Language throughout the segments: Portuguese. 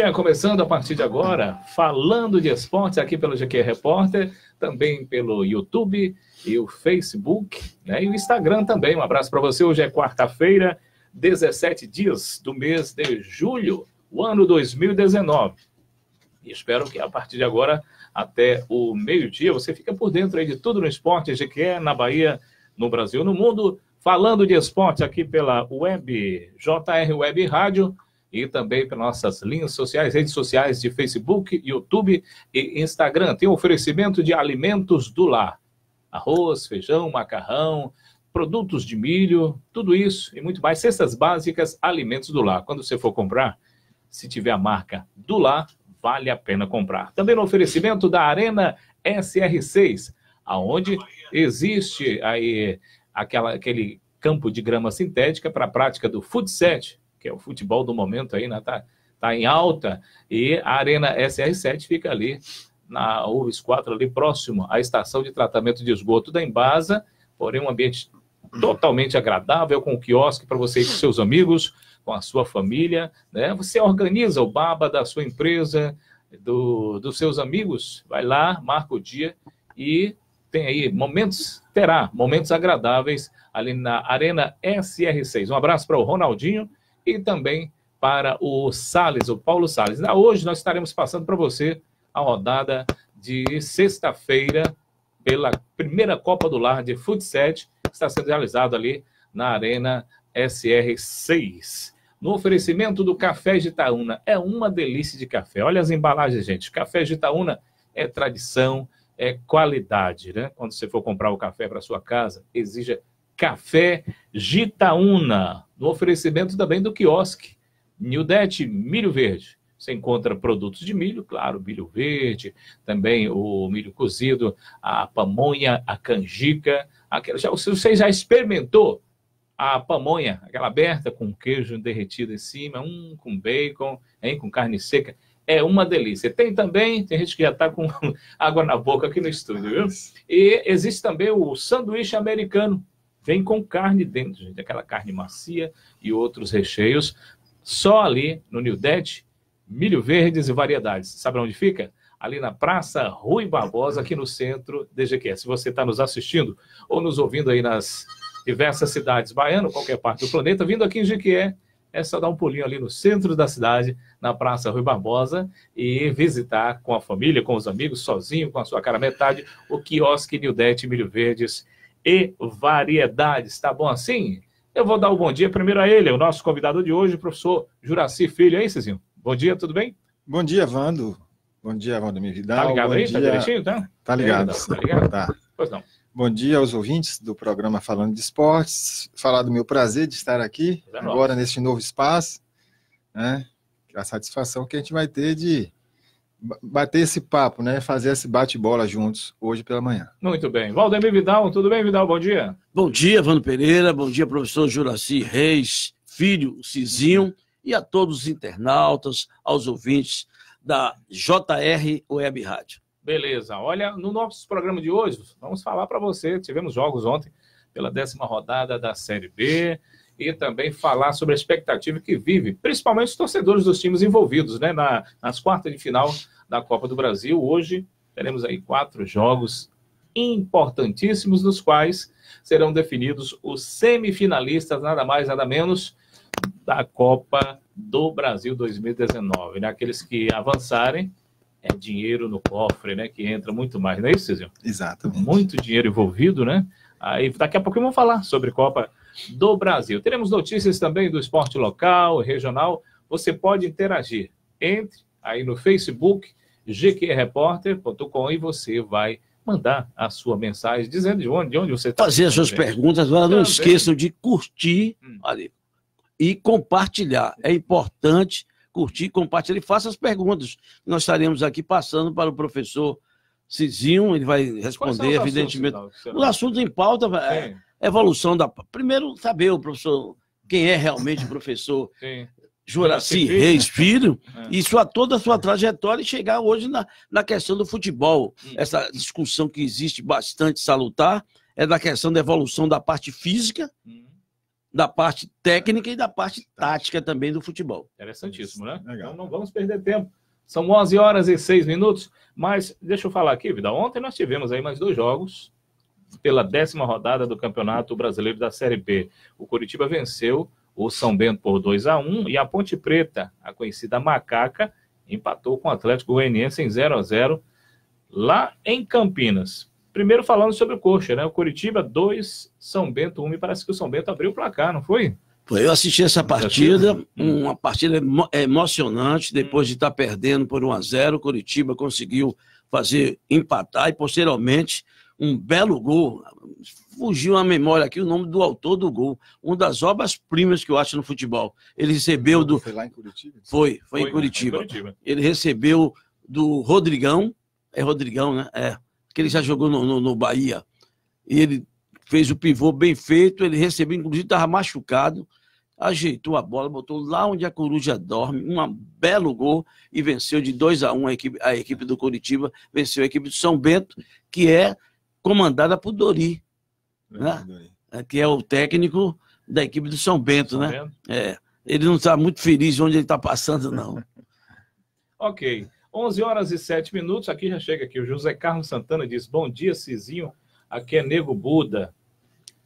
Começando a partir de agora, falando de esportes aqui pelo GQ Repórter, também pelo YouTube e o Facebook, né, e o Instagram também. Um abraço para você. Hoje é quarta-feira, 17 dias do mês de julho, o ano 2019. E espero que a partir de agora, até o meio-dia, você fica por dentro aí de tudo no esporte, GQ, na Bahia, no Brasil, no mundo, falando de esporte aqui pela web, JR Web Rádio, e também pelas nossas linhas sociais, redes sociais de Facebook, YouTube e Instagram. Tem um oferecimento de alimentos do lar. Arroz, feijão, macarrão, produtos de milho, tudo isso e muito mais. Cestas básicas, alimentos do lar. Quando você for comprar, se tiver a marca do lar, vale a pena comprar. Também no oferecimento da Arena SR6, aonde existe aí aquele campo de grama sintética para a prática do futsal, que é o futebol do momento aí, né? Tá em alta, e a Arena SR7 fica ali na URGS 4, ali próximo à estação de tratamento de esgoto da Embasa, porém um ambiente totalmente agradável, com um quiosque para você ir com seus amigos, com a sua família, né? Você organiza o baba da sua empresa, dos seus amigos, vai lá, marca o dia e tem aí terá momentos agradáveis ali na Arena SR6. Um abraço para o Ronaldinho e também para o Salles, o Paulo Salles. Hoje nós estaremos passando para você a rodada de sexta-feira pela primeira Copa do Lar de Futsal, que está sendo realizado ali na Arena SR6. No oferecimento do Café Gitaúna. É uma delícia de café. Olha as embalagens, gente. Café Gitaúna é tradição, é qualidade, né? Quando você for comprar o café para sua casa, exija Café Gitaúna. No oferecimento também do quiosque Nildete Milho Verde. Você encontra produtos de milho, claro, milho verde, também o milho cozido, a pamonha, a canjica. Você já experimentou a pamonha, aquela aberta com queijo derretido em cima, com bacon, com carne seca? É uma delícia. Tem gente que já está com água na boca aqui no estúdio, viu? E existe também o sanduíche americano. Vem com carne dentro, gente, aquela carne macia e outros recheios. Só ali no Nildete, Milho Verdes e Variedades. Sabe onde fica? Ali na Praça Rui Barbosa, aqui no centro de Jequié. Se você está nos assistindo ou nos ouvindo aí nas diversas cidades baianas, qualquer parte do planeta, vindo aqui em Jequié, é só dar um pulinho ali no centro da cidade, na Praça Rui Barbosa, e visitar com a família, com os amigos, sozinho, com a sua cara metade, o quiosque Nildete Milho Verdes e Variedades. Tá bom assim? Eu vou dar o bom dia primeiro a ele, o nosso convidado de hoje, o professor Juraci Filho. Aí, Cizinho? Bom dia, tudo bem? Bom dia, Vando. Bom dia, Valdemir Vidal. Tá ligado bom aí? Dia... Tá direitinho, tá? Tá ligado. Tá ligado? Tá. Pois não. Bom dia aos ouvintes do programa Falando de Esportes. Falar do meu prazer de estar aqui, agora neste novo espaço, né? A satisfação que a gente vai ter de bater esse papo, né? Fazer esse bate-bola juntos hoje pela manhã. Muito bem. Valdemir Vidal, tudo bem, Vidal? Bom dia. Bom dia, Vando Pereira. Bom dia, professor Juraci Reis, filho, Cizinho, e a todos os internautas, aos ouvintes da JR Web Rádio. Beleza. Olha, no nosso programa de hoje, vamos falar para você. Tivemos jogos ontem pela 10ª rodada da Série B e também falar sobre a expectativa que vive, principalmente os torcedores dos times envolvidos, né, nas quartas de final da Copa do Brasil. Hoje teremos aí 4 jogos importantíssimos, nos quais serão definidos os semifinalistas, nada mais, nada menos, da Copa do Brasil 2019. Né? Aqueles que avançarem, é dinheiro no cofre, né? Que entra muito mais, não é isso, Cizinho? Exatamente. Muito dinheiro envolvido, né? Aí daqui a pouco vamos falar sobre Copa do Brasil. Teremos notícias também do esporte local, regional. Você pode interagir. Entre aí no Facebook, gqrepórter.com, e você vai mandar a sua mensagem dizendo de onde você está. Fazer as suas perguntas, agora não esqueçam de curtir ali, e compartilhar. É importante curtir, compartilhar e faça as perguntas. Nós estaremos aqui passando para o professor Cizinho, ele vai responder, evidentemente. Os assuntos em pauta é evolução da... Primeiro, saber o professor, quem é realmente o professor Juraci Reis Filho, e toda a sua trajetória, e chegar hoje na questão do futebol. Essa discussão que existe bastante salutar é da questão da evolução da parte física, da parte técnica e da parte tática também do futebol. Interessantíssimo, né? Legal. Então não vamos perder tempo. São 11h06, mas deixa eu falar aqui, Vidal. Ontem nós tivemos aí mais 2 jogos pela 10ª rodada do Campeonato Brasileiro da Série B. O Coritiba venceu o São Bento por 2-1 e a Ponte Preta, a conhecida Macaca, empatou com o Atlético Goianiense em 0-0 lá em Campinas. Primeiro falando sobre o Coxa, né? O Coritiba 2, São Bento 1. Me parece que o São Bento abriu o placar, não foi? Eu assisti essa partida, uma partida emocionante, depois de estar perdendo por 1-0, o Coritiba conseguiu empatar e posteriormente um belo gol. Fugiu a memória aqui o nome do autor do gol, uma das obras-primas que eu acho no futebol. Ele recebeu do... Foi lá em Curitiba? Foi em Curitiba. Ele recebeu do Rodrigão, é Rodrigão, né? Que ele já jogou no Bahia. E ele fez o pivô bem feito, ele recebeu, inclusive estava machucado, ajeitou a bola, botou lá onde a coruja dorme, um belo gol e venceu de 2-1 a equipe do Coritiba, venceu a equipe do São Bento, que é comandada por Dori, né? Que é o técnico da equipe do São Bento, né? Ele não está muito feliz onde ele está passando, não. Ok. 11h07, aqui já chega aqui o José Carlos Santana, diz, bom dia, Cizinho, aqui é Nego Buda.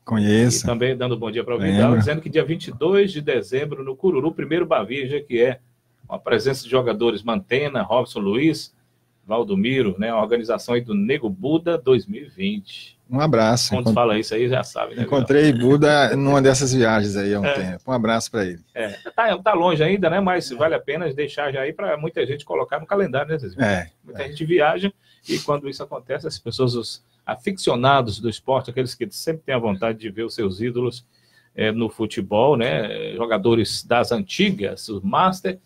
Conheço. E também dando bom dia para o Vidal, dizendo que dia 22 de dezembro, no Cururu, primeiro Bavi, Jequié, com a presença de jogadores Mantena, Robson Luiz, Valdomiro, né? A organização aí do Nego Buda 2020. Um abraço. Quando fala isso aí, já sabe, né? Encontrei Buda numa dessas viagens aí há um tempo. Um abraço para ele. Tá longe ainda, né? Mas vale a pena deixar já aí para muita gente colocar no calendário, né, Zezinho? Muita gente viaja e quando isso acontece, as pessoas, os aficionados do esporte, aqueles que sempre têm a vontade de ver os seus ídolos no futebol, né? Jogadores das antigas, o Master,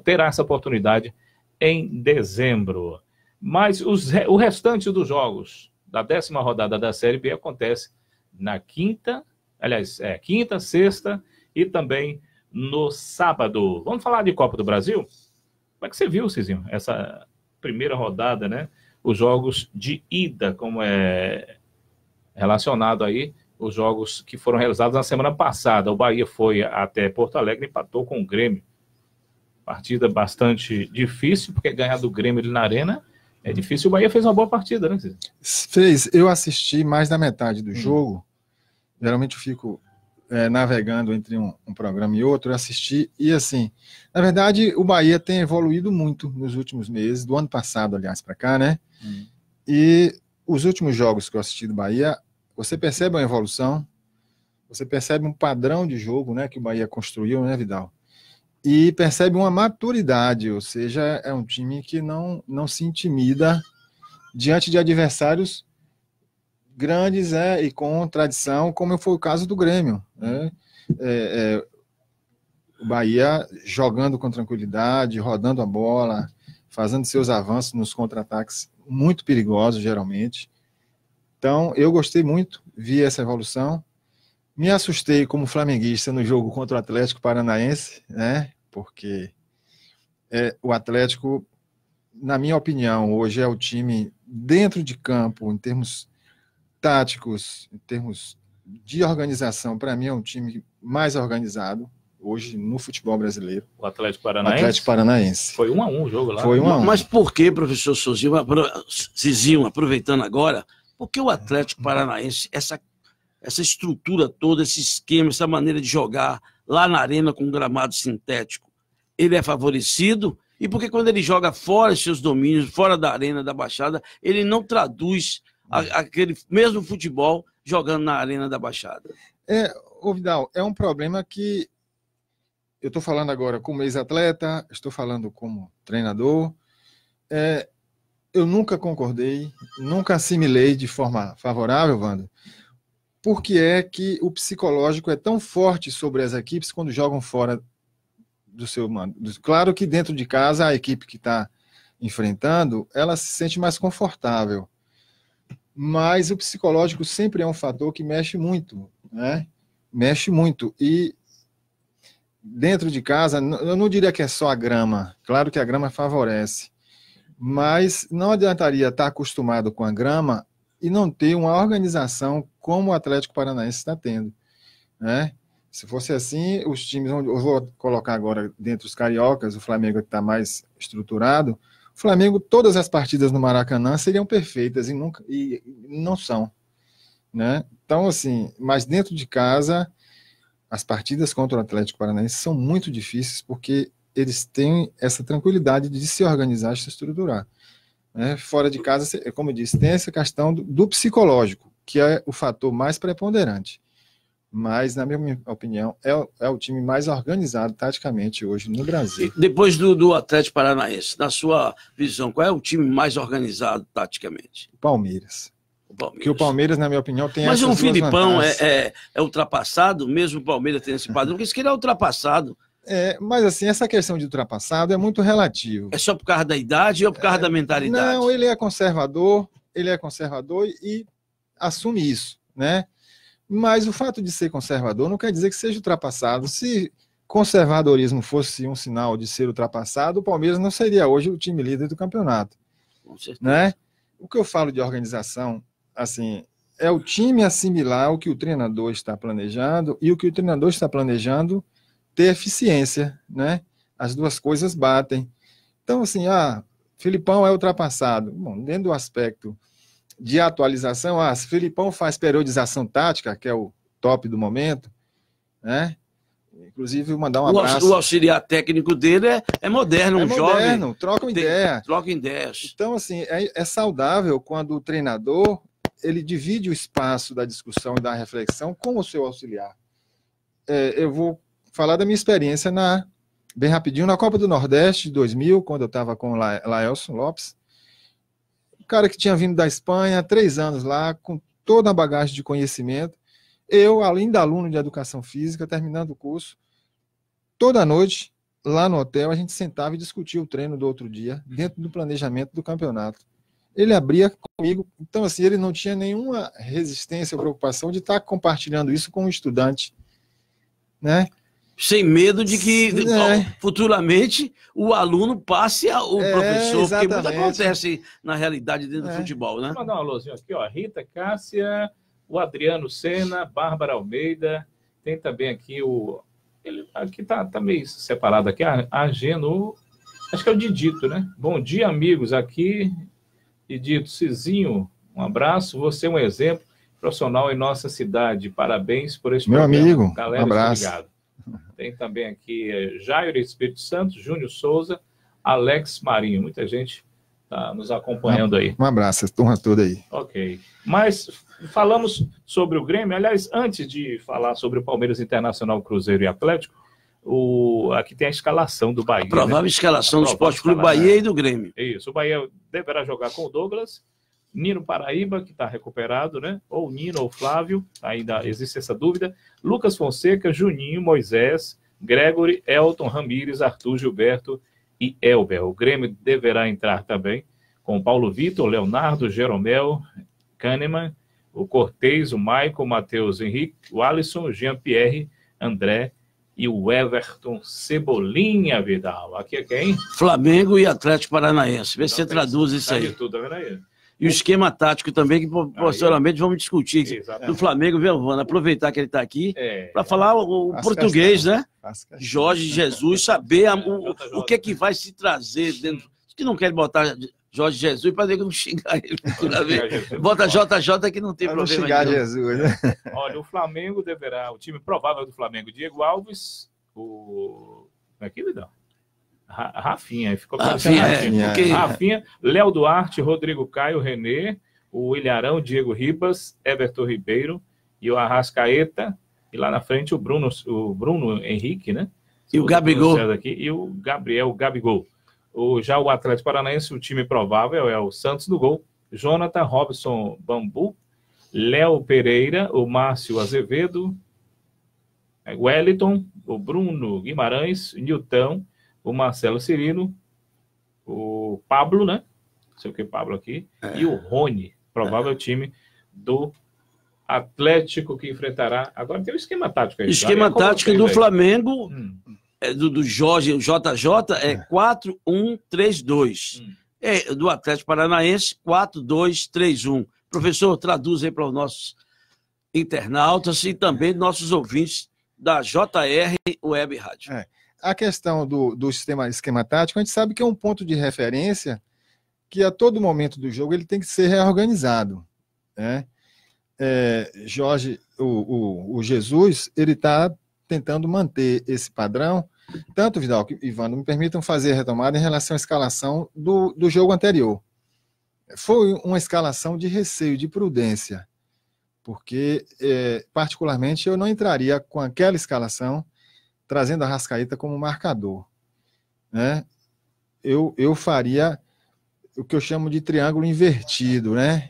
terá essa oportunidade em dezembro. Mas o restante dos jogos da 10ª rodada da Série B acontece na quinta, sexta e também no sábado. Vamos falar de Copa do Brasil? Como é que você viu, Cizinho, essa primeira rodada, né? Os jogos de ida, como é relacionado aí, os jogos que foram realizados na semana passada. O Bahia foi até Porto Alegre e empatou com o Grêmio. Partida bastante difícil, porque ganhar do Grêmio ali na Arena é difícil. O Bahia fez uma boa partida, né? Fez. Eu assisti mais da metade do jogo. Geralmente eu fico navegando entre um programa e outro. Eu assisti e, assim, na verdade, o Bahia tem evoluído muito nos últimos meses, do ano passado, aliás, para cá, né? E os últimos jogos que eu assisti do Bahia, você percebe uma evolução, você percebe um padrão de jogo, né, que o Bahia construiu, né, Vidal? E percebe uma maturidade, ou seja, é um time que não se intimida diante de adversários grandes e com tradição, como foi o caso do Grêmio, né? O Bahia jogando com tranquilidade, rodando a bola, fazendo seus avanços nos contra-ataques muito perigosos, geralmente. Então, eu gostei muito, vi essa evolução. Me assustei como flamenguista no jogo contra o Atlético Paranaense, né? Porque o Atlético, na minha opinião, hoje é o time dentro de campo, em termos táticos, em termos de organização, para mim é um time mais organizado hoje no futebol brasileiro. O Atlético Paranaense? O Atlético Paranaense. Foi 1-1 o jogo lá. Foi 1-1. Mas por que, professor Cizinho, aproveitando agora, por que o Atlético Paranaense, essa estrutura toda, esse esquema, essa maneira de jogar lá na arena com um gramado sintético, ele é favorecido? E porque quando ele joga fora de seus domínios, fora da arena, da Baixada, ele não traduz aquele mesmo futebol jogando na arena da Baixada? Vidal, é um problema que eu estou falando agora como ex-atleta, estou falando como treinador. Eu nunca concordei, nunca assimilei de forma favorável, Wanda, porque é que o psicológico é tão forte sobre as equipes quando jogam fora do seu mando. Claro que dentro de casa, a equipe que está enfrentando, ela se sente mais confortável. Mas o psicológico sempre é um fator que mexe muito, né? Mexe muito. E dentro de casa, eu não diria que é só a grama. Claro que a grama favorece. Mas não adiantaria estar acostumado com a grama e não ter uma organização como o Atlético Paranaense está tendo, né? Se fosse assim, os times, eu vou colocar agora dentro dos cariocas, o Flamengo que está mais estruturado, o Flamengo, todas as partidas no Maracanã seriam perfeitas e não são, né? Então, assim, mas dentro de casa, as partidas contra o Atlético Paranaense são muito difíceis porque eles têm essa tranquilidade de se organizar e se estruturar, né? Fora de casa, como eu disse, tem essa questão do psicológico, que é o fator mais preponderante. Mas, na minha opinião, é o time mais organizado taticamente hoje no Brasil. E depois do Atlético Paranaense, na sua visão, qual é o time mais organizado taticamente? Palmeiras. Palmeiras. Porque o Palmeiras, na minha opinião, tem Mas essas o Filipão duas vantagens. é ultrapassado, mesmo o Palmeiras tendo esse padrão, porque isso que ele é ultrapassado. Mas, assim, essa questão de ultrapassado é muito relativo. É só por causa da idade ou por causa da mentalidade? Não, ele é conservador e assume isso, né? Mas o fato de ser conservador não quer dizer que seja ultrapassado. Se conservadorismo fosse um sinal de ser ultrapassado, o Palmeiras não seria hoje o time líder do campeonato. Com certeza. Né? O que eu falo de organização, assim, é o time assimilar o que o treinador está planejando e o que o treinador está planejando ter eficiência, né? As duas coisas batem. Então, assim, Filipão é ultrapassado. Bom, dentro do aspecto de atualização, se Filipão faz periodização tática, que é o top do momento, né? Inclusive, mandar um abraço. O auxiliar técnico dele é moderno, um moderno, jovem. Troca ideia. Troca ideias. Então, assim, é saudável quando o treinador ele divide o espaço da discussão e da reflexão com o seu auxiliar. Eu vou falar da minha experiência bem rapidinho, na Copa do Nordeste de 2000, quando eu estava com o Laelson Lopes, cara que tinha vindo da Espanha, 3 anos lá, com toda a bagagem de conhecimento. Eu, além de aluno de educação física, terminando o curso, toda noite, lá no hotel, a gente sentava e discutia o treino do outro dia, dentro do planejamento do campeonato. Ele abria comigo, então assim, ele não tinha nenhuma resistência ou preocupação de estar compartilhando isso com o estudante, né? Sem medo de que futuramente o aluno passe ao professor, exatamente. porque muito acontece na realidade dentro do futebol, né? Vou mandar um alôzinho aqui, ó. Rita Cássia, o Adriano Sena, Bárbara Almeida, tem também aqui aqui tá meio separado aqui, a Geno, acho que é o Didito, né? Bom dia, amigos, aqui, Didito, Cizinho, um abraço, você é um exemplo profissional em nossa cidade, parabéns por este programa. Meu amigo, galera, um abraço. Obrigado. Tem também aqui Jairo Espírito Santo, Júnior Souza, Alex Marinho. Muita gente está nos acompanhando aí. Um abraço, a turma toda aí. Ok. Mas falamos sobre o Grêmio. Aliás, antes de falar sobre o Palmeiras Internacional, Cruzeiro e Atlético, aqui tem a escalação do Bahia. Provável escalação do Esporte Clube Bahia e do Grêmio. Isso. O Bahia deverá jogar com o Douglas, Nino Paraíba, que está recuperado, né? Ou Nino ou Flávio, ainda existe essa dúvida. Lucas Fonseca, Juninho, Moisés, Gregory, Elton, Ramírez, Arthur, Gilberto e Elber. O Grêmio deverá entrar também com Paulo Vitor, Leonardo, Jeromel, Kahneman, o Cortez, o Maicon, o Matheus Henrique, o Alisson, o Jean-Pierre, André e o Everton Cebolinha, Vidal. Aqui é quem? Flamengo e Atlético Paranaense. Vê se você traduz isso aí. Tudo, tá vendo aí? E o esquema tático também, que posteriormente vamos discutir. Do Flamengo, viu, Vando? Aproveitar que ele está aqui para falar o português, né? Jorge Jesus, saber o que vai se trazer dentro. Que não quer botar Jorge Jesus para não xingar ele. Bota JJ que não tem problema. Não xingar Jesus, né? Olha, o Flamengo deverá, o time provável do Flamengo, Diego Alves, aqui, Vidal? Rafinha, ficou Rafinha, Léo Duarte, Rodrigo Caio, Renê, o Ilharão, Diego Ribas, Everton Ribeiro e o Arrascaeta, e lá na frente o Bruno Henrique, né? E o Gabigol. E o Gabriel Gabigol. Já o Atlético Paranaense, o time provável é o Santos do gol, Jonathan, Robson Bambu, Léo Pereira, o Márcio Azevedo, o Wellington, o Bruno Guimarães, Nilton, o Marcelo Cirino, o Pablo, né? Não sei o que Pablo aqui, e o Rony, provável time do Atlético que enfrentará. Agora tem o esquema tático aí. Esquema tático do Flamengo, do Jorge, o JJ, é 4-1-3-2. Do Atlético Paranaense, 4-2-3-1. Professor, traduz aí para os nossos internautas e também nossos ouvintes da JR Web Rádio. A questão do esquema tático, a gente sabe que é um ponto de referência que a todo momento do jogo ele tem que ser reorganizado, né? Jorge, o Jesus, ele está tentando manter esse padrão. Tanto, Vidal e Ivandro, me permitam fazer a retomada em relação à escalação do jogo anterior. Foi uma escalação de receio, de prudência, porque, particularmente, eu não entraria com aquela escalação trazendo a Arrascaeta como marcador, né? Eu faria o que eu chamo de triângulo invertido, né?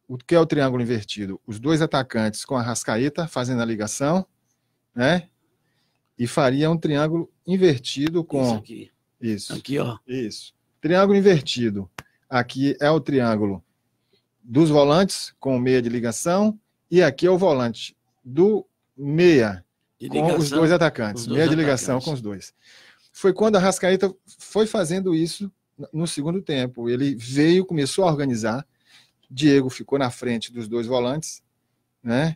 O que é o triângulo invertido? Os dois atacantes com a Arrascaeta fazendo a ligação, né? E faria um triângulo invertido com... Isso aqui. Isso. Aqui, ó. Isso. Triângulo invertido. Aqui é o triângulo dos volantes com o meia de ligação e aqui é o volante do meia com os dois atacantes. Meia de ligação com os dois. Foi quando a Arrascaeta foi fazendo isso no segundo tempo. Ele veio, começou a organizar. Diego ficou na frente dos dois volantes, né?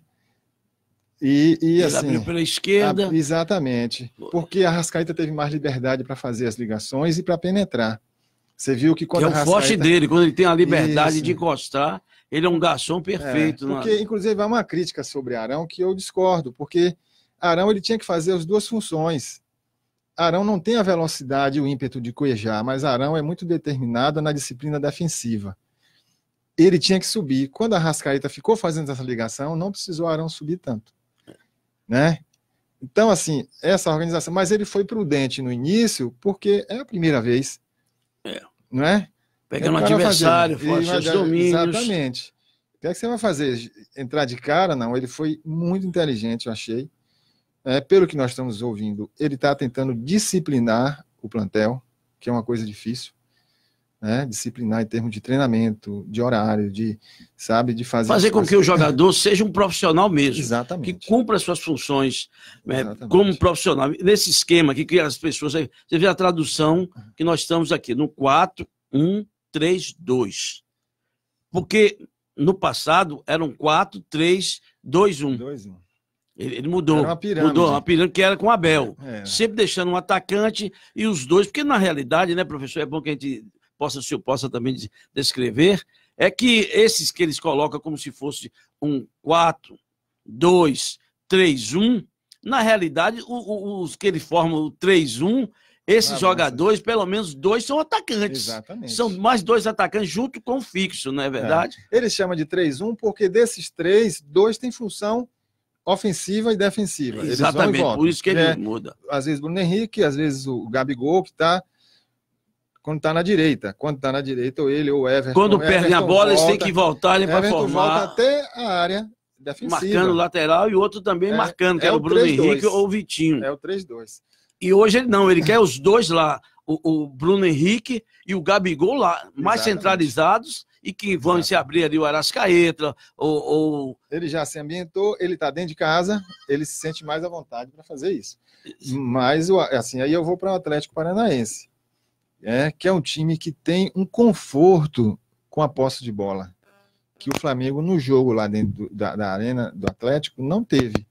Ele assim, abriu pela esquerda. Exatamente. Porque a Arrascaeta teve mais liberdade para fazer as ligações e para penetrar. Você viu que quando que é o Arrascaeta... forte dele, quando ele tem a liberdade de encostar, ele é um garçom perfeito. Porque, inclusive, há uma crítica sobre Arão que eu discordo, porque Arão ele tinha que fazer as duas funções. Arão não tem a velocidade e o ímpeto de Cuejá, mas Arão é muito determinado na disciplina defensiva. Ele tinha que subir. Quando a Arrascaeta ficou fazendo essa ligação, não precisou Arão subir tanto, né? Então, assim, essa organização... Mas ele foi prudente no início, porque é a primeira vez, não é? Pegando o adversário, fora seus domínios. Exatamente. O que é que você vai fazer? Entrar de cara? Não, ele foi muito inteligente, eu achei. Pelo que nós estamos ouvindo, ele está tentando disciplinar o plantel, que é uma coisa difícil, né? Disciplinar em termos de treinamento, de horário, de fazer com que o jogador seja um profissional mesmo. Exatamente. Que cumpra as suas funções como profissional. Nesse esquema aqui, que as pessoas... Você vê a tradução que nós estamos aqui, no 4-1-3-2. Porque no passado eram 4-3-2-1. Ele mudou. Era uma pirâmide. Mudou, uma pirâmide que era com Abel. Sempre deixando um atacante e os dois, porque na realidade, né, professor, é bom que a gente possa também descrever, é que esses que eles colocam como se fosse um 4-2-3-1, na realidade, os que eles formam o 3-1, esses jogadores, pelo menos dois são atacantes. Exatamente. São mais dois atacantes junto com o fixo, não é verdade? Eles chamam de 3-1 porque desses três, dois têm função ofensiva e defensiva. Exatamente, por isso que ele muda. Às vezes o Bruno Henrique, às vezes o Gabigol, que está... Quando está na direita. Quando está na direita, ou ele, ou o Everton. Quando perdem a bola, eles têm que voltar para formar. Volta até a área defensiva. Marcando o lateral e o outro também marcando, que é o Bruno Henrique ou o Vitinho. É o 3-2. E hoje ele não, ele quer os dois lá, o Bruno Henrique e o Gabigol lá, mais centralizados e que vão se abrir ali o Arrascaeta, Ele já se ambientou, ele está dentro de casa, ele se sente mais à vontade para fazer isso. Mas, assim, aí eu vou para o Atlético Paranaense, que é um time que tem um conforto com a posse de bola, que o Flamengo, no jogo lá dentro da arena do Atlético, não teve.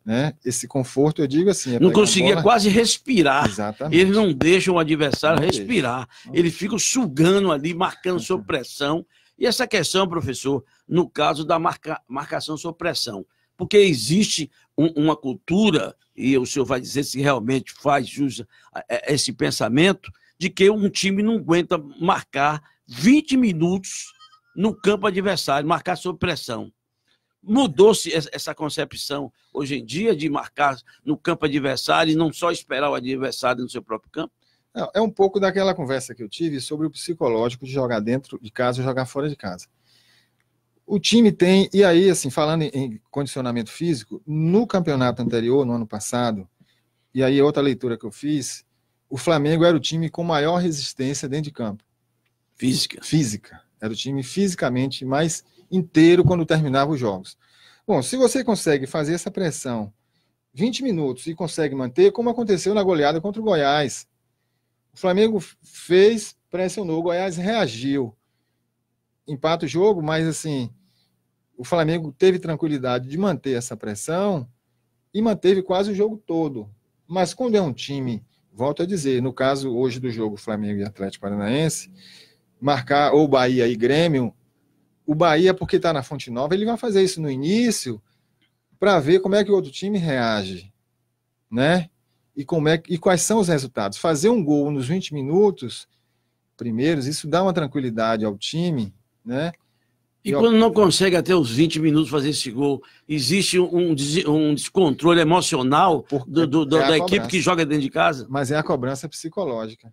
Né? Esse conforto, eu digo assim... Não conseguia quase respirar. Exatamente. Eles não deixam o adversário respirar. Eles ficam sugando ali, marcando sob pressão. E essa questão, professor, no caso da marcação sob pressão, porque existe uma cultura, e o senhor vai dizer se realmente faz jus a esse pensamento, de que um time não aguenta marcar 20 minutos no campo adversário, marcar sob pressão. Mudou-se essa concepção hoje em dia de marcar no campo adversário e não só esperar o adversário no seu próprio campo? Não, é um pouco daquela conversa que eu tive sobre o psicológico de jogar dentro de casa e jogar fora de casa. O time tem, e aí, assim, falando em condicionamento físico, no campeonato anterior, no ano passado, e aí outra leitura que eu fiz, o Flamengo era o time com maior resistência dentro de campo. Física. Era o time fisicamente mais inteiro quando terminava os jogos. Bom, se você consegue fazer essa pressão 20 minutos e consegue manter, como aconteceu na goleada contra o Goiás. O Flamengo fez, pressionou, o Goiás reagiu. Empata o jogo, mas assim, o Flamengo teve tranquilidade de manter essa pressão e manteve quase o jogo todo. Mas quando é um time, volto a dizer, no caso hoje do jogo Flamengo e Atlético Paranaense, marcar ou Bahia e Grêmio, o Bahia, porque está na Fonte Nova, ele vai fazer isso no início para ver como é que o outro time reage, né? E quais são os resultados. Fazer um gol nos 20 minutos primeiros, isso dá uma tranquilidade ao time, né? E quando não consegue até os 20 minutos fazer esse gol, existe um descontrole emocional da equipe que joga dentro de casa? Mas é a cobrança psicológica.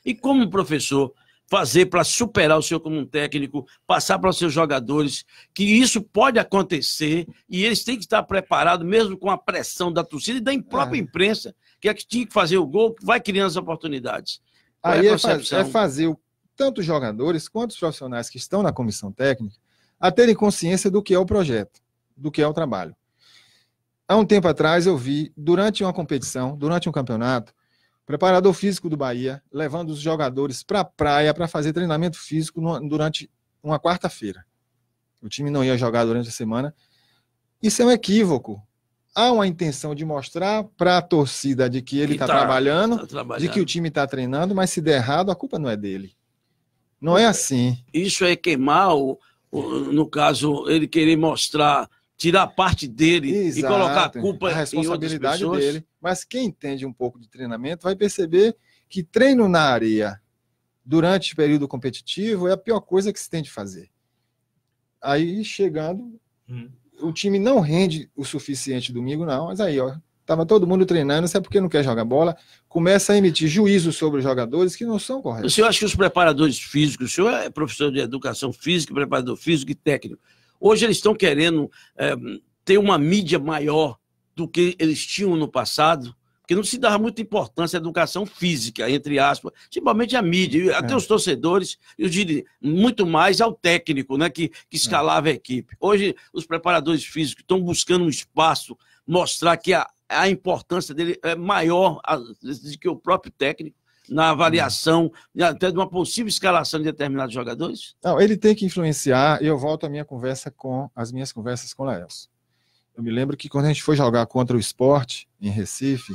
E como professor, fazer para superar o senhor como um técnico, passar para os seus jogadores que isso pode acontecer e eles têm que estar preparados, mesmo com a pressão da torcida e da própria imprensa, que é que tinha que fazer o gol, vai criando as oportunidades. Aí é fazer tanto os jogadores quanto os profissionais que estão na comissão técnica a terem consciência do que é o projeto, do que é o trabalho. Há um tempo atrás eu vi, durante uma competição, durante um campeonato, o preparador físico do Bahia levando os jogadores para a praia para fazer treinamento físico durante uma quarta-feira. O time não ia jogar durante a semana. Isso é um equívoco. Há uma intenção de mostrar para a torcida de que ele está trabalhando, de que o time está treinando, mas se der errado, a culpa não é dele. Não é assim. Isso é queimar, no caso, ele querer mostrar, tirar parte dele. Exato, e colocar a culpa a responsabilidade em outras pessoas. Dele. Mas quem entende um pouco de treinamento vai perceber que treino na areia durante o período competitivo é a pior coisa que se tem de fazer. Aí, chegando... O time não rende o suficiente domingo, não. Mas aí, tava todo mundo treinando, não sei porque não quer jogar bola. Começa a emitir juízos sobre os jogadores que não são corretos. O senhor acha que os preparadores físicos, o senhor é professor de educação física, preparador físico e técnico. Hoje eles estão querendo ter uma mídia maior do que eles tinham no passado, porque não se dava muita importância à educação física, entre aspas, principalmente a mídia, até os torcedores, eu diria, muito mais ao técnico, né, que escalava a equipe. Hoje, os preparadores físicos estão buscando um espaço, mostrar que a importância dele é maior do que o próprio técnico, na avaliação, até de uma possível escalação de determinados jogadores? Não, ele tem que influenciar, e eu volto à minha conversa as minhas conversas com o Laelso. Eu me lembro que quando a gente foi jogar contra o Sport, em Recife,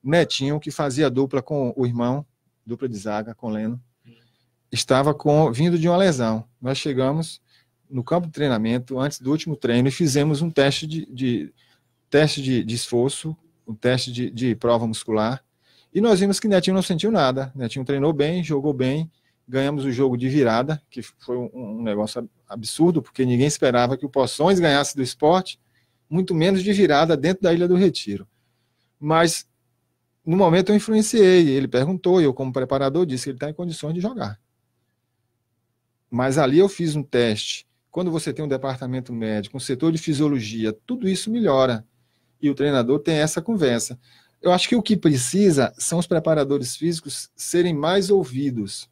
Netinho, que fazia dupla com o irmão, dupla de zaga com o Leno, estava vindo de uma lesão. Nós chegamos no campo de treinamento, antes do último treino, e fizemos um teste de esforço, um teste de prova muscular, e nós vimos que Netinho não sentiu nada. Netinho treinou bem, jogou bem, ganhamos o jogo de virada, que foi um negócio absurdo, porque ninguém esperava que o Poções ganhasse do Sport, muito menos de virada dentro da Ilha do Retiro. Mas no momento eu influenciei, ele perguntou, e eu como preparador disse que ele está em condições de jogar. Mas ali eu fiz um teste. Quando você tem um departamento médico, um setor de fisiologia, tudo isso melhora. E o treinador tem essa conversa. Eu acho que o que precisa são os preparadores físicos serem mais ouvidos.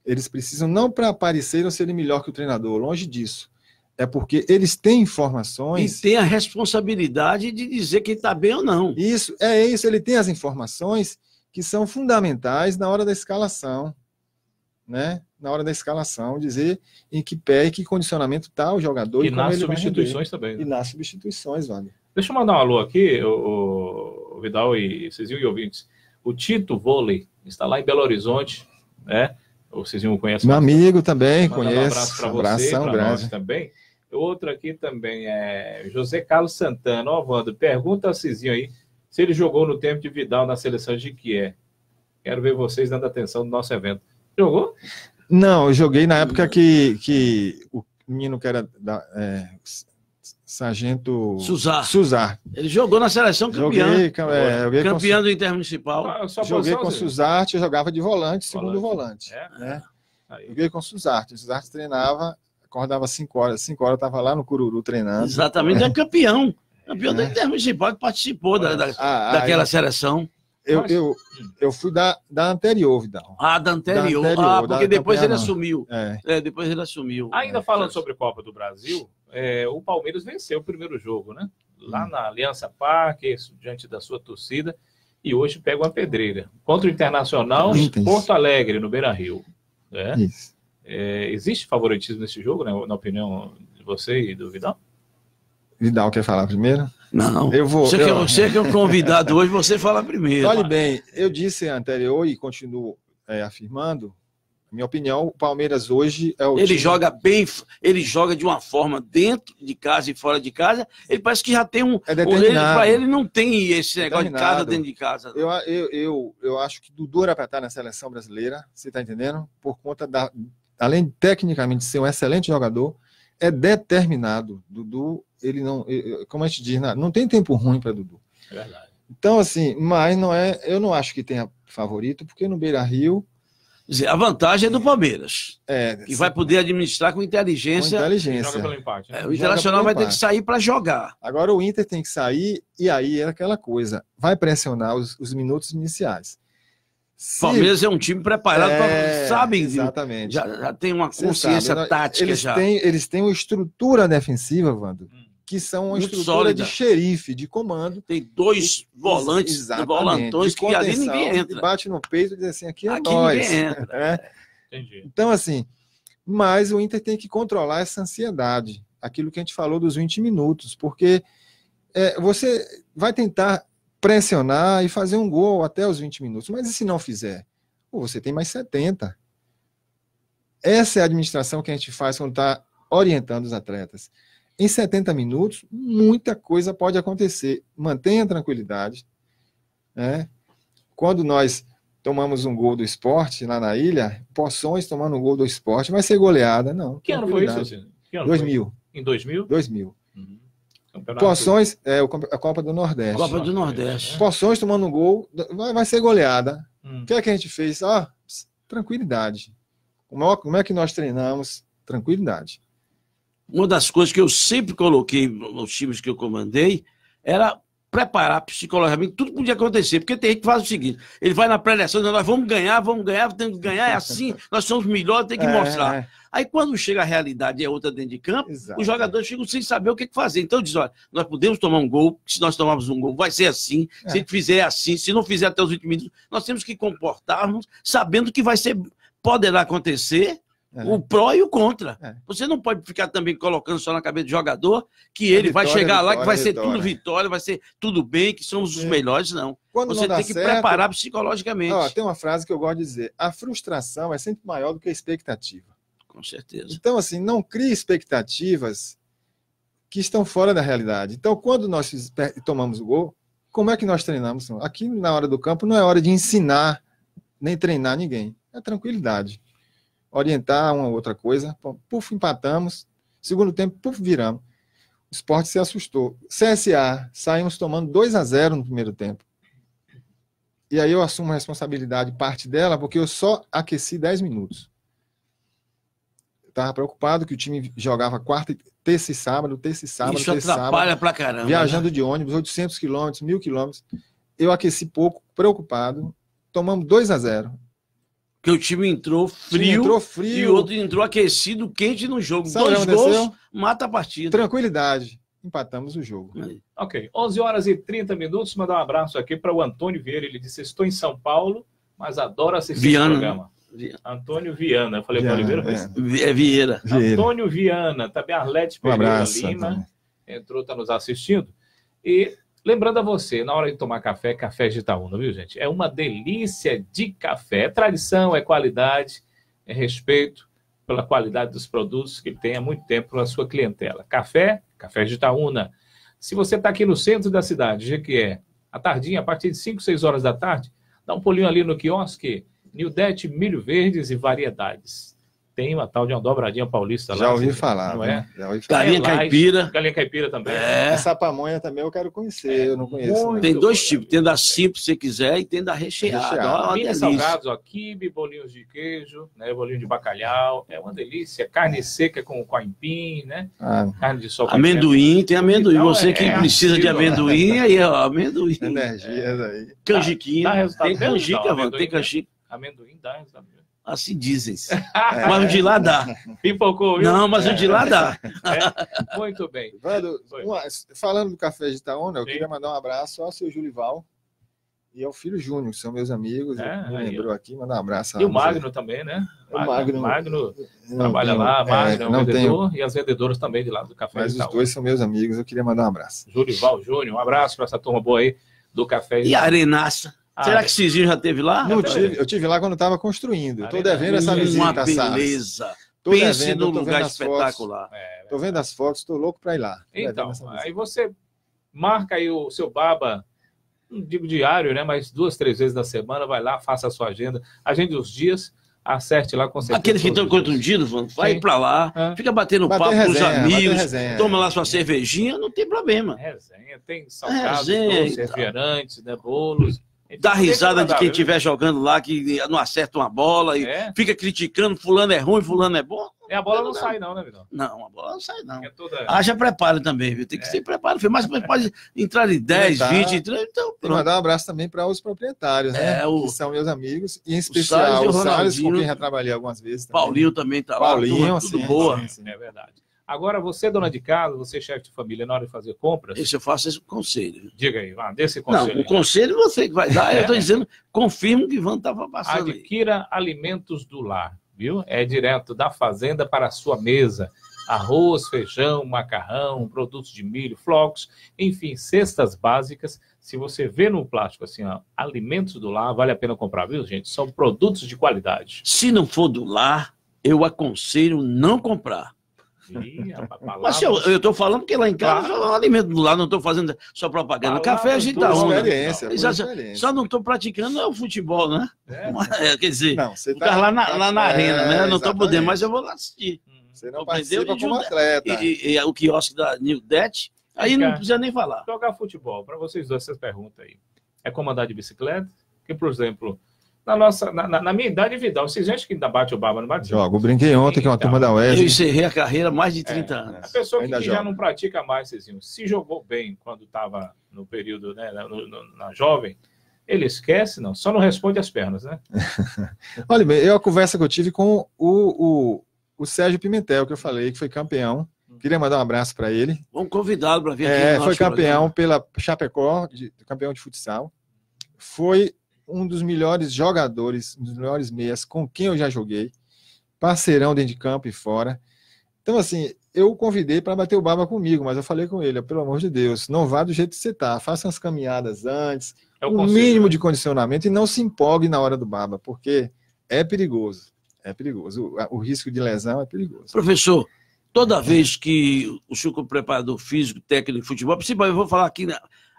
Eles precisam não para aparecerem ou serem melhor que o treinador, longe disso. É porque eles têm informações... E tem a responsabilidade de dizer quem está bem ou não. Isso, ele tem as informações que são fundamentais na hora da escalação, né? Na hora da escalação, dizer em que pé e que condicionamento está o jogador. E nas substituições também. Né? E nas substituições, Wagner. Deixa eu mandar um alô aqui, o Vidal e Cizinho e ouvintes. O Tito Vôlei está lá em Belo Horizonte, né? O Cizinho conhece. Meu amigo também, conheço. Um abraço para você, para nós também. Outro aqui também é José Carlos Santana. Ó, Wandro, pergunta ao Cizinho aí se ele jogou no tempo de Vidal na seleção de Jequié. Quero ver vocês dando atenção no nosso evento. Jogou? Não, eu joguei na época que o menino que era Sargento Suzar. Ele jogou na seleção campeã. Joguei campeão do Intermunicipal. Joguei com Suzarte, eu jogava de volante, segundo volante. Né? Joguei com Suzarte. O Suzarte treinava, acordava às 5 horas. 5 horas eu estava lá no Cururu treinando. Exatamente, é campeão. Campeão do Intermunicipal que participou daquela seleção. Eu fui da anterior, Vidal. Da anterior. Porque depois ele assumiu. Depois ele assumiu. Ainda falando sobre Copa do Brasil, o Palmeiras venceu o primeiro jogo, né? Lá na Aliança Parque, diante da sua torcida, e hoje pega uma pedreira. Contra o Internacional, Porto Alegre, no Beira-Rio. Isso. Existe favoritismo nesse jogo, né, na opinião de você e do Vidal? Vidal quer falar primeiro? Não, Eu vou. você que é o convidado hoje, você fala primeiro. Olhe bem, eu disse anterior e continuo afirmando, minha opinião, o Palmeiras hoje é o Ele time... joga bem, ele joga de uma forma dentro de casa e fora de casa. Ele parece que já tem um. Para ele não tem esse negócio de casa dentro de casa. Eu acho que Dudu era para estar na seleção brasileira, você está entendendo? Por conta além de tecnicamente ser um excelente jogador, é determinado. Dudu, ele não, como a gente diz, não tem tempo ruim para Dudu. É verdade. Então, assim, mas não é, eu não acho que tenha favorito, porque no Beira-Rio... A vantagem é do Palmeiras, que sim, vai poder administrar com inteligência. Joga pelo empate. Né? O Internacional vai ter que sair para jogar. Agora o Inter tem que sair, e aí é aquela coisa, vai pressionar os minutos iniciais. Palmeiras é um time preparado, sabem, exatamente. Já tem uma consciência tática. Eles têm uma estrutura defensiva, Wando, que são uma muito estrutura sólida. de xerife, de comando. Tem dois volantes, volantões que ali ninguém entra. Bate no peito e diz assim, aqui nós. Ninguém entra. Entendi. Então, assim, mas o Inter tem que controlar essa ansiedade, aquilo que a gente falou dos 20 minutos, porque você vai tentar pressionar e fazer um gol até os 20 minutos, mas e se não fizer? Você tem mais 70. Essa é a administração que a gente faz quando está orientando os atletas. Em 70 minutos, muita coisa pode acontecer. Mantenha a tranquilidade. Né? Quando nós tomamos um gol do Sport lá na ilha, Poções tomando um gol do Sport, vai ser goleada. Não. Que ano foi isso, assim? 2000. Em 2000? 2000. Uhum. Poções, a Copa do Nordeste. Copa do Nordeste. Poções tomando um gol, vai ser goleada. O que é que a gente fez? Tranquilidade. Como é que nós treinamos? Tranquilidade. Uma das coisas que eu sempre coloquei nos times que eu comandei era preparar psicologicamente, tudo podia acontecer, porque tem gente que faz o seguinte, ele vai na pré-eleção, nós vamos ganhar, temos que ganhar, é assim, nós somos melhores, tem que mostrar. Aí quando chega a realidade e é outra dentro de campo, os jogadores ficam sem saber o que fazer. Então diz, olha, nós podemos tomar um gol, se nós tomarmos um gol, vai ser assim, se a gente fizer assim, se não fizer até os 20 minutos, nós temos que comportarmos sabendo que poderá acontecer o pró e o contra. Você não pode ficar também colocando só na cabeça do jogador que ele vai chegar lá, que vai ser tudo vitória, vai ser tudo bem, que somos os melhores, não. Quando você não tem que certo, preparar psicologicamente. Tem uma frase que eu gosto de dizer, a frustração é sempre maior do que a expectativa. Com certeza. Então, assim, não crie expectativas que estão fora da realidade. Então, quando nós tomamos o gol, como é que nós treinamos? Aqui, na hora do campo, não é hora de ensinar nem treinar ninguém. É tranquilidade. Orientar uma outra coisa, puf, empatamos, segundo tempo, puf, viramos. O Sport se assustou. CSA, saímos tomando 2-0 no primeiro tempo. E aí eu assumo a responsabilidade, parte dela, porque eu só aqueci 10 minutos. Estava preocupado que o time jogava terça e sábado. Isso atrapalha pra caramba. Viajando de ônibus, 800 quilômetros, 1.000 quilômetros. Eu aqueci pouco, preocupado, tomamos 2-0. Porque o time entrou frio, e o outro entrou aquecido, quente no jogo. Sabe 2 gols, mata a partida. Tranquilidade. Empatamos o jogo. Ok. 11h30. Mandar um abraço aqui para o Antônio Vieira. Ele disse, estou em São Paulo, mas adoro assistir o programa. Antônio Viana. Eu falei com o Oliveira? Vieira. Antônio Viana. Também Arlete Pereira Lima. Entrou, está nos assistindo. E... lembrando a você, na hora de tomar café, café de Itaúna, viu, gente? É uma delícia de café. É tradição, é qualidade, é respeito pela qualidade dos produtos que tem há muito tempo para a sua clientela. Café de Itaúna. Se você está aqui no centro da cidade, Jequié, à tardinha, a partir de 5, 6 horas da tarde, dá um pulinho ali no quiosque, Nildete, milho verdes e variedades. Tem uma tal de uma dobradinha paulista lá. Já ouvi falar, não é? Já ouvi falar. Galinha caipira. Galinha caipira também. Essa pamonha também eu quero conhecer, eu não conheço. Tem 2 tipos, tem da simples, se você quiser, e tem da recheada. Mini salgados, quibe, bolinhos de queijo, né, bolinho de bacalhau, é uma delícia. Carne seca com aipim, né? Carne de sol. Amendoim, tem amendoim. Então, você que precisa de amendoim, aí, ó, amendoim. Energias aí. Canjiquinha. Tem canjica, mano, tem canjica. Amendoim dá resultado. Assim dizem. Mas o de lá dá. Pipocou, viu? Não, mas o de lá dá. Muito bem. Vando, falando do café de Itaúna, eu queria mandar um abraço ao seu Julival e ao filho Júnior, que são meus amigos. Me lembrou aqui, mandar um abraço. E o Magno também, né? Magno trabalha tenho, lá, Magno é um vendedor, tenho, e as vendedoras também de lá do Café Mas Itaú. os dois são meus amigos, eu queria mandar um abraço. Jurival Júnior, um abraço para essa turma boa aí do Café Itaú. E a Arenaça? Será que Cizinho já esteve lá? Não tive, eu tive lá quando estava construindo. Estou devendo essa visita. Uma beleza. Pense num lugar espetacular. Estou vendo as fotos, estou louco para ir lá. Então, aí você marca aí o seu baba, não digo diário, né? Mas 2, 3 vezes na semana, vai lá, faça a sua agenda, agende os dias, acerte lá com certeza. Aqueles que estão contundidos, vai para lá, fica batendo papo com os amigos, toma lá sua cervejinha, não tem problema. Resenha, tem salgados, doces, refrigerantes, né, bolos. Dá risada de quem estiver jogando lá, que não acerta uma bola e fica criticando, fulano é ruim, fulano é bom. E a bola não sai não, né, Vidal? Não, a bola não sai não. Haja preparo também, viu? Tem que ser preparo, mas pode entrar em 10, 20, então pronto. Mandar um abraço também para os proprietários, né? Que são meus amigos, e em especial o Salles, com quem já trabalhei algumas vezes. Também. Paulinho também tá lá. Paulinho, tudo boa. Sim. É verdade. Agora, você, dona de casa, você, chefe de família, na hora de fazer compras... Esse eu faço esse conselho. Diga aí, dê esse conselho. Não, o conselho você que vai dar, eu estou dizendo, confirmo que Ivan estava passando. Adquira alimentos do lar, viu? É direto da fazenda para a sua mesa. Arroz, feijão, macarrão, produtos de milho, flocos, enfim, cestas básicas. Se você vê no plástico assim, ó, alimentos do lar, vale a pena comprar, viu, gente? São produtos de qualidade. Se não for do lar, eu aconselho não comprar. Mas eu estou falando que lá em casa é um alimento do lar, não estou fazendo só propaganda. Café a gente dá onda. Só não estou praticando o futebol, né? Quer dizer, o cara lá na arena, né? Não estou podendo, mas eu vou lá assistir. Você não participa como atleta. E o quiosque da Nildete, aí não precisa nem falar. Jogar futebol, para vocês dois, essas perguntas aí. É como andar de bicicleta? Que, por exemplo... Na minha idade, Vidal, vocês acham que ainda bate o baba, não bate? Jogo. Brinquei ontem com uma turma da UES. Eu encerrei a carreira há mais de 30 anos. A pessoa que já não pratica mais, Cezinho, se jogou bem quando estava no período, né, na jovem, ele esquece, não? Só não responde as pernas, né? Olha, eu a conversa que eu tive com o Sérgio Pimentel, que eu falei, que foi campeão. Queria mandar um abraço para ele. Vamos convidá-lo para vir aqui. Foi campeão pela Chapecó, campeão de futsal. Foi um dos melhores jogadores, um dos melhores meias com quem eu já joguei, parceirão dentro de campo e fora. Então, assim, eu o convidei para bater o baba comigo, mas eu falei com ele, pelo amor de Deus, não vá do jeito que você está, faça umas caminhadas antes, o mínimo de condicionamento e não se empolgue na hora do baba, porque é perigoso, o risco de lesão é perigoso. Professor, toda vez que o senhor como preparador físico, técnico de futebol, principalmente eu vou falar aqui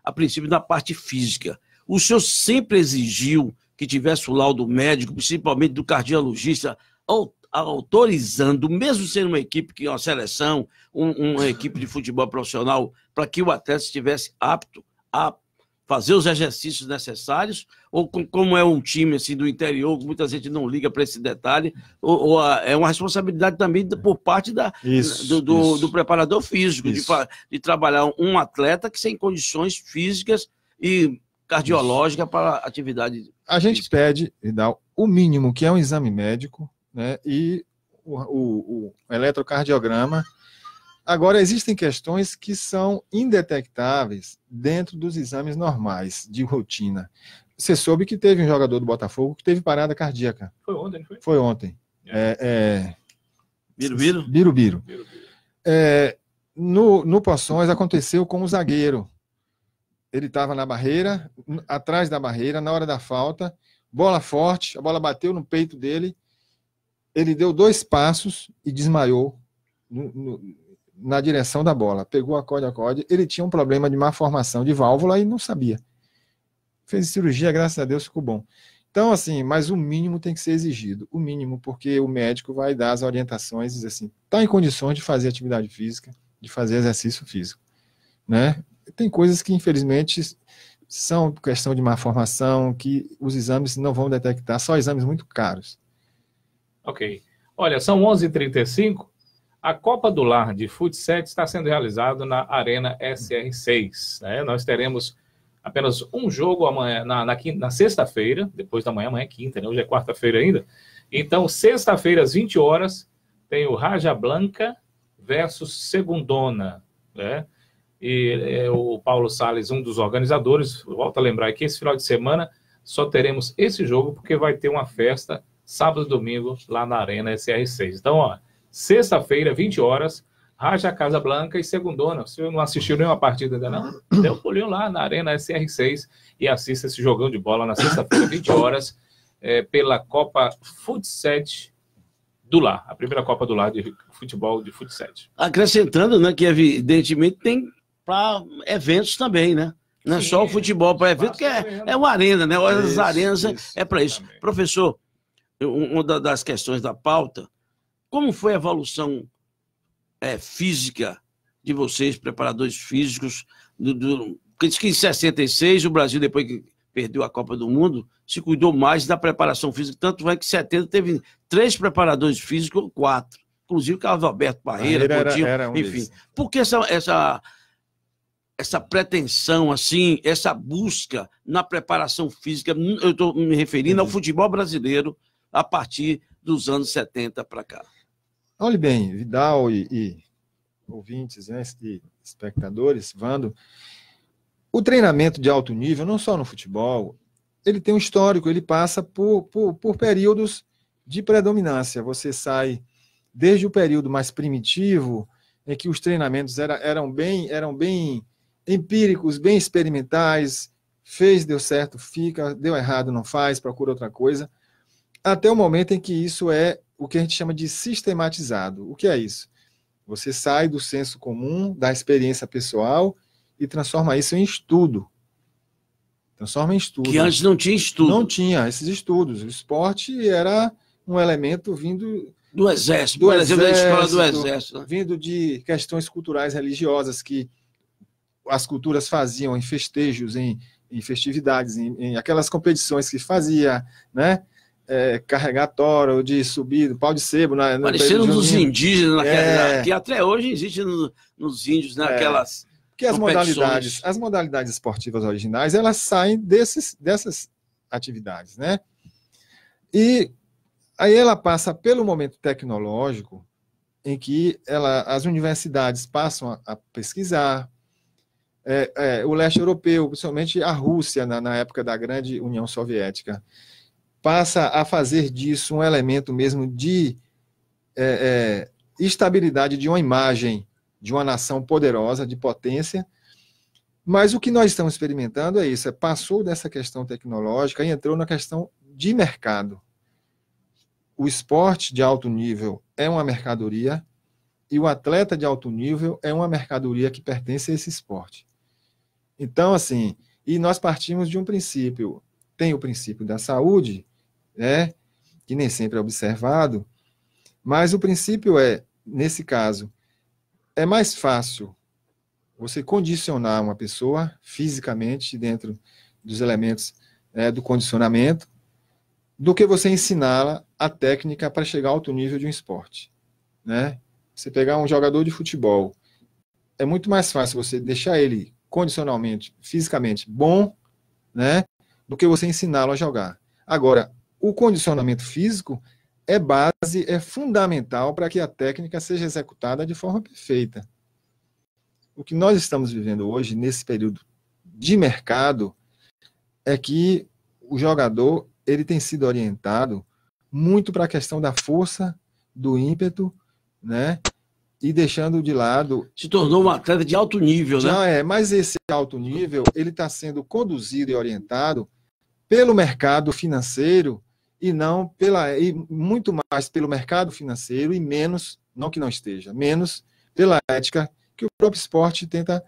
a princípio na parte física, o senhor sempre exigiu que tivesse o laudo médico, principalmente do cardiologista, autorizando, mesmo sendo uma equipe, que é uma seleção, uma equipe de futebol profissional, para que o atleta estivesse apto a fazer os exercícios necessários, ou como é um time assim, do interior, muita gente não liga para esse detalhe, ou é uma responsabilidade também por parte do preparador físico, de trabalhar um atleta que tem condições físicas e cardiológica para atividade. A gente pede, Vidal, o mínimo, que é um exame médico, né, e o eletrocardiograma. Agora, existem questões que são indetectáveis dentro dos exames normais, de rotina. Você soube que teve um jogador do Botafogo que teve parada cardíaca. Foi ontem, não foi? Foi ontem. Birubiru? Birubiru. No Poções aconteceu com o zagueiro. Ele estava na barreira, atrás da barreira, na hora da falta, bola forte, a bola bateu no peito dele, ele deu 2 passos e desmaiou na direção da bola. Pegou a acorde, ele tinha um problema de má formação de válvula e não sabia. Fez cirurgia, graças a Deus ficou bom. Então, assim, mas o mínimo tem que ser exigido. O mínimo, porque o médico vai dar as orientações e dizer assim, está em condições de fazer atividade física, de fazer exercício físico, né? Tem coisas que, infelizmente, são questão de má formação, que os exames não vão detectar, só exames muito caros. Ok. Olha, são 11h35, a Copa do Lar de Futsal está sendo realizada na Arena SR6. Né? Nós teremos apenas um jogo amanhã, na sexta-feira, depois da manhã, amanhã é quinta, né? Hoje é quarta-feira ainda. Então, sexta-feira, às 20 horas, tem o Raja Blanca versus Segundona, né? e o Paulo Salles, um dos organizadores. Volto a lembrar que esse final de semana só teremos esse jogo, porque vai ter uma festa sábado e domingo lá na Arena SR6. Então, ó, sexta-feira, 20 horas, Raja Casablanca e segundona. Se não assistiu nenhuma partida ainda não, dê um pulinho lá na Arena SR6 e assista esse jogão de bola na sexta-feira, 20 horas, pela Copa Futsed do Lar, a primeira Copa do Lar de futebol de Futsed. Acrescentando, né, que evidentemente tem para eventos também, né? Não é só o futebol para evento, que é uma arena, né? As arenas é para isso. Também. Professor, uma das questões da pauta, como foi a evolução física de vocês, preparadores físicos, diz que em 66 o Brasil, depois que perdeu a Copa do Mundo, se cuidou mais da preparação física, tanto é que em 70 teve 3 preparadores físicos, ou 4, inclusive o Carlos Alberto Parreira, Coutinho, enfim. Por que essa pretensão, assim, essa busca na preparação física, eu estou me referindo ao futebol brasileiro a partir dos anos 70 para cá? Olhe bem, Vidal e ouvintes, né, e espectadores, Vando, o treinamento de alto nível, não só no futebol, ele tem um histórico, ele passa por períodos de predominância. Você sai desde o período mais primitivo, em que os treinamentos eram bem empíricos, bem experimentais, deu certo, fica, deu errado, não faz, procura outra coisa, até o momento em que isso é o que a gente chama de sistematizado. O que é isso? Você sai do senso comum, da experiência pessoal e transforma isso em estudo. Transforma em estudo. Que antes não tinha estudo. Não tinha esses estudos. O esporte era um elemento vindo do Exército, por exemplo, da escola do Exército. Vindo de questões culturais religiosas que as culturas faziam em festejos, em festividades, em aquelas competições que fazia, né? Carregar tora, de subir, pau de sebo. Parecendo dos indígenas, que até hoje existe nos índios, naquelas porque as modalidades esportivas originais, elas saem dessas atividades, né? E aí ela passa pelo momento tecnológico em que as universidades passam a pesquisar, o leste europeu, principalmente a Rússia, na época da grande União Soviética, passa a fazer disso um elemento mesmo de estabilidade de uma imagem de uma nação poderosa, de potência. Mas o que nós estamos experimentando é isso, passou dessa questão tecnológica e entrou na questão de mercado. O esporte de alto nível é uma mercadoria e o atleta de alto nível é uma mercadoria que pertence a esse esporte. Então, assim, e nós partimos de um princípio, tem o princípio da saúde, né, que nem sempre é observado, mas o princípio nesse caso, é mais fácil você condicionar uma pessoa fisicamente dentro dos elementos do condicionamento do que você ensiná-la a técnica para chegar ao alto nível de um esporte, né? Você pegar um jogador de futebol, é muito mais fácil você deixar ele condicionalmente, fisicamente bom, né, do que você ensiná-lo a jogar. Agora, o condicionamento físico é fundamental para que a técnica seja executada de forma perfeita. O que nós estamos vivendo hoje, nesse período de mercado, é que o jogador ele tem sido orientado muito para a questão da força, do ímpeto, né? E deixando de lado... Se tornou um atleta de alto nível, né? Mas esse alto nível ele está sendo conduzido e orientado pelo mercado financeiro, e muito mais pelo mercado financeiro e menos, não que não esteja, menos pela ética que o próprio esporte tenta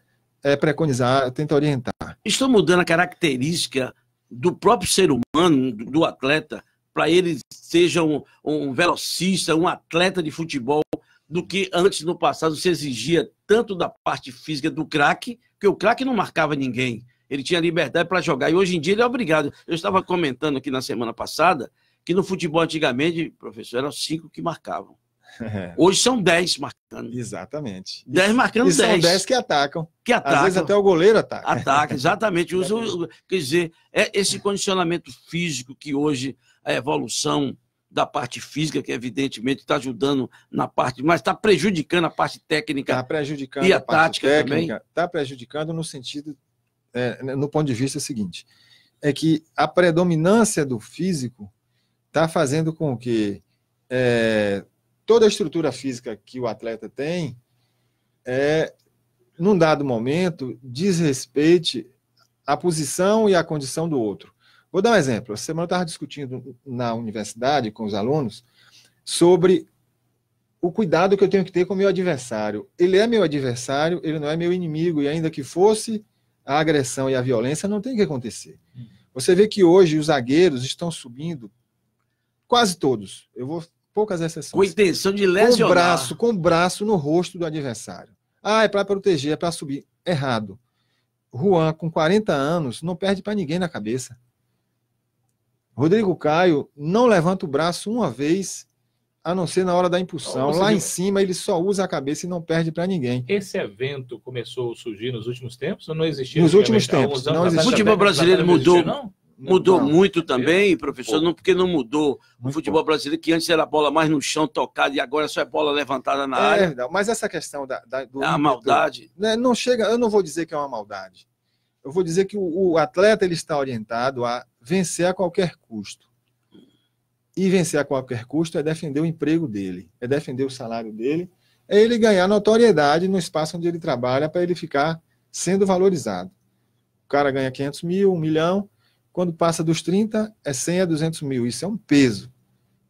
preconizar, tenta orientar. Estão mudando a característica do próprio ser humano, do atleta, para ele seja um velocista, um atleta de futebol, do que antes, no passado, se exigia tanto da parte física do craque, porque o craque não marcava ninguém. Ele tinha liberdade para jogar, e hoje em dia ele é obrigado. Eu estava comentando aqui na semana passada que no futebol antigamente, professor, eram 5 que marcavam. Hoje são 10 marcando. Exatamente. 10 marcando 10. São 10 que atacam. Às vezes até o goleiro ataca. Ataca, exatamente. Quer dizer, esse condicionamento físico que hoje a evolução da parte física, que evidentemente está ajudando na parte, mas está prejudicando a parte técnica e a tática também? Está prejudicando no sentido, no ponto de vista seguinte, é que a predominância do físico está fazendo com que toda a estrutura física que o atleta tem, num dado momento, desrespeite a posição e a condição do outro. Vou dar um exemplo. Essa semana eu estava discutindo na universidade com os alunos sobre o cuidado que eu tenho que ter com o meu adversário. Ele é meu adversário, ele não é meu inimigo, e ainda que fosse, a agressão e a violência não tem que acontecer. Você vê que hoje os zagueiros estão subindo, quase todos, poucas exceções. Com intenção de lesionar. Com o braço no rosto do adversário. É para proteger, é para subir. Errado. Juan, com 40 anos, não perde para ninguém na cabeça. Rodrigo Caio não levanta o braço uma vez, a não ser na hora da impulsão. Lá em cima, ele só usa a cabeça e não perde para ninguém. Esse evento começou a surgir nos últimos tempos ou não existia? Nos últimos tempos. O futebol brasileiro mudou muito também, professor, porque não mudou o futebol brasileiro, que antes era a bola mais no chão, tocada, e agora só é bola levantada na área. Mas essa questão a maldade. Não chega, eu não vou dizer que é uma maldade. Eu vou dizer que o atleta ele está orientado a vencer a qualquer custo. E vencer a qualquer custo é defender o emprego dele, é defender o salário dele, é ele ganhar notoriedade no espaço onde ele trabalha para ele ficar sendo valorizado. O cara ganha 500 mil, 1 milhão, quando passa dos 30, é 100 a 200 mil. Isso é um peso.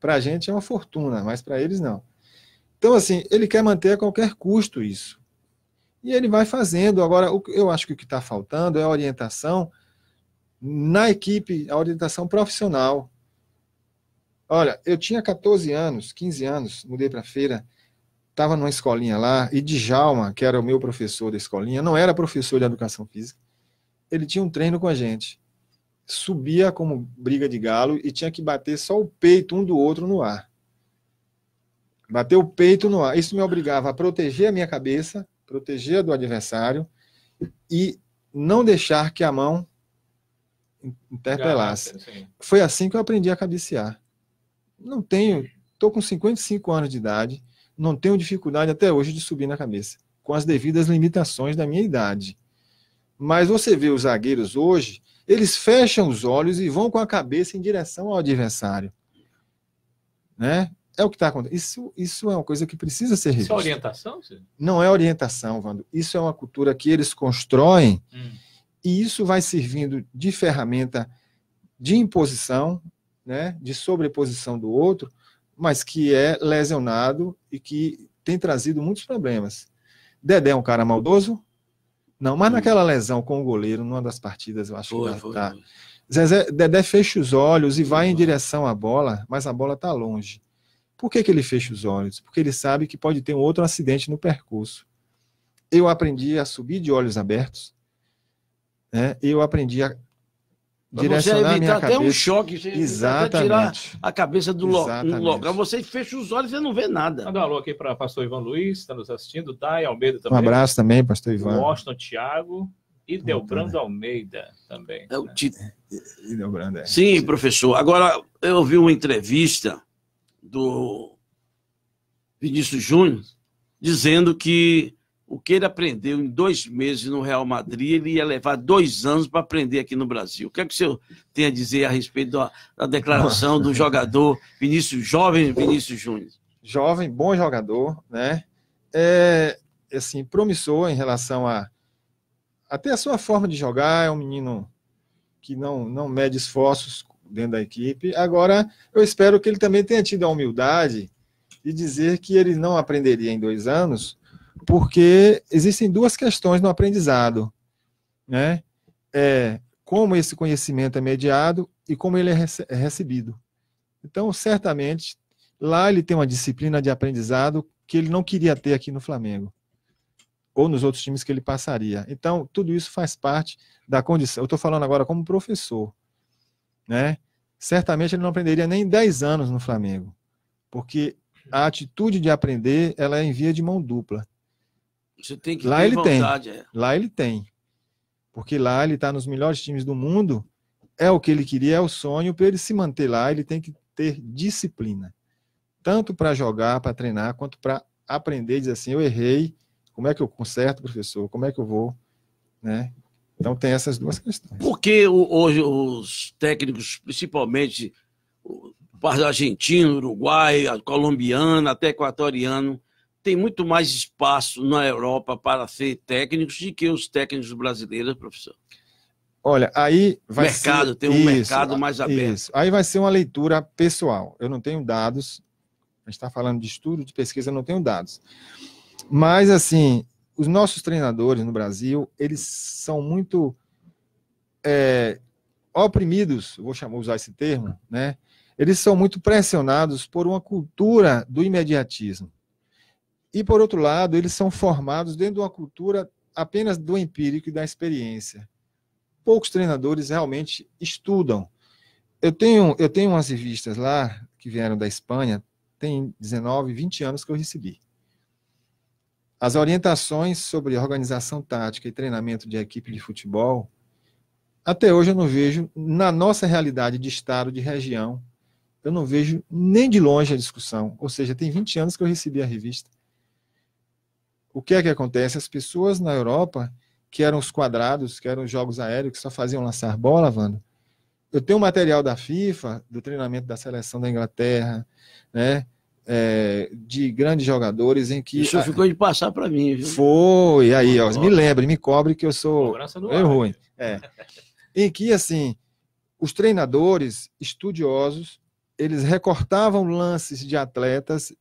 Para a gente é uma fortuna, mas para eles não. Então, assim, ele quer manter a qualquer custo isso. E ele vai fazendo. Agora, eu acho que o que está faltando é a orientação na equipe, a orientação profissional. Olha, eu tinha 14 anos, 15 anos, mudei para Feira, estava numa escolinha lá, e Djalma, que era o meu professor da escolinha, não era professor de educação física, ele tinha um treino com a gente. Subia como briga de galo e tinha que bater só o peito um do outro no ar. Bater o peito no ar. Isso me obrigava a proteger a minha cabeça, proteger a do adversário e não deixar que a mão interpelasse. Foi assim que eu aprendi a cabecear. Estou com 55 anos de idade, não tenho dificuldade até hoje de subir na cabeça, com as devidas limitações da minha idade. Mas você vê os zagueiros hoje, eles fecham os olhos e vão com a cabeça em direção ao adversário. Né? É o que está acontecendo. Isso é uma coisa que precisa ser revista. Isso é orientação? Senhor? Não é orientação, Wando. Isso é uma cultura que eles constroem e isso vai servindo de ferramenta de imposição, né, de sobreposição do outro, mas que é lesionado e que tem trazido muitos problemas. Dedé é um cara maldoso? Não, mas naquela lesão com o goleiro, numa das partidas, eu acho que tá. Dedé fecha os olhos e vai em direção à bola, mas a bola está longe. Por que ele fecha os olhos? Porque ele sabe que pode ter um outro acidente no percurso. Eu aprendi a subir de olhos abertos, né? Eu aprendi a direcionar a minha cabeça. Até um choque. Exatamente. Tirar a cabeça do local. Você fecha os olhos e não vê nada. Manda um alô aqui para o pastor Ivan Luiz, está nos assistindo. Dai Almeida também. Um abraço também, pastor Ivan. Washington Thiago e Delbrando Almeida também. É o título. E Delbrando, é. Sim, professor. Agora, eu ouvi uma entrevista do Vinícius Júnior dizendo que o que ele aprendeu em 2 meses no Real Madrid, ele ia levar 2 anos para aprender aqui no Brasil. O que é que o senhor tem a dizer a respeito da declaração do jogador jovem Vinícius Júnior? Jovem, bom jogador, né? Assim, promissor em relação até a sua forma de jogar, é um menino que não mede esforços dentro da equipe. Agora, eu espero que ele também tenha tido a humildade de dizer que ele não aprenderia em 2 anos, porque existem 2 questões no aprendizado, né? Como esse conhecimento é mediado e como ele é recebido. Então, certamente, lá ele tem uma disciplina de aprendizado que ele não queria ter aqui no Flamengo, ou nos outros times que ele passaria. Então, tudo isso faz parte da condição. Eu estou falando agora como professor, né? Certamente ele não aprenderia nem em 10 anos no Flamengo, porque a atitude de aprender, ela é em via de mão dupla. Você tem que lá ter ele vontade. Tem. Lá ele tem. Porque lá ele está nos melhores times do mundo, é o que ele queria, é o sonho. Para ele se manter lá, ele tem que ter disciplina. Tanto para jogar, para treinar, quanto para aprender e dizer assim, eu errei, como é que eu conserto, professor? Como é que eu vou? Né? Então tem essas duas questões. Por que hoje os técnicos, principalmente o argentino, uruguai, colombiano, até equatoriano, tem muito mais espaço na Europa para ser técnicos do que os técnicos brasileiros, professor? Olha, aí vai mercado, tem um mercado mais aberto. Isso. Aí vai ser uma leitura pessoal. Eu não tenho dados, a gente está falando de estudo, de pesquisa, eu não tenho dados. Mas, assim, os nossos treinadores no Brasil, eles são muito oprimidos, usar esse termo, né? Eles são muito pressionados por uma cultura do imediatismo. E, por outro lado, eles são formados dentro de uma cultura apenas do empírico e da experiência. Poucos treinadores realmente estudam. Eu tenho umas revistas lá, que vieram da Espanha, tem 19, 20 anos que eu recebi. As orientações sobre organização tática e treinamento de equipe de futebol, até hoje eu não vejo, na nossa realidade de estado, de região, eu não vejo nem de longe a discussão. Ou seja, tem 20 anos que eu recebi a revista. O que é que acontece? As pessoas na Europa, que eram os quadrados, que eram os jogos aéreos, que só faziam lançar bola, Wanda. Eu tenho um material da FIFA, do treinamento da seleção da Inglaterra, né? De grandes jogadores em que... Isso ficou de passar para mim, viu? Foi, aí, ó, me lembre, me cobre que eu sou ruim. Em que, assim, os treinadores estudiosos, eles recortavam lances de atletas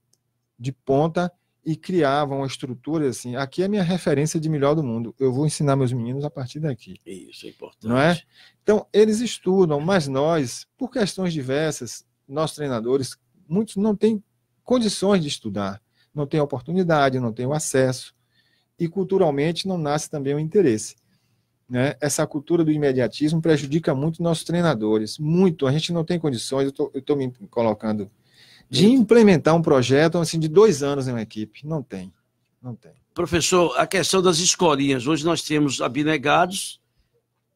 de ponta e criavam uma estrutura assim, aqui é a minha referência de melhor do mundo, eu vou ensinar meus meninos a partir daqui. Isso é importante. Não é? Então, eles estudam, mas nós, por questões diversas, nós treinadores, muitos não têm condições de estudar, não têm oportunidade, não têm o acesso, e culturalmente não nasce também o interesse. Né? Essa cultura do imediatismo prejudica muito nossos treinadores, muito, a gente não tem condições, eu estou me colocando, de implementar um projeto assim, de 2 anos em uma equipe, não tem. Professor, a questão das escolinhas, hoje nós temos abnegados,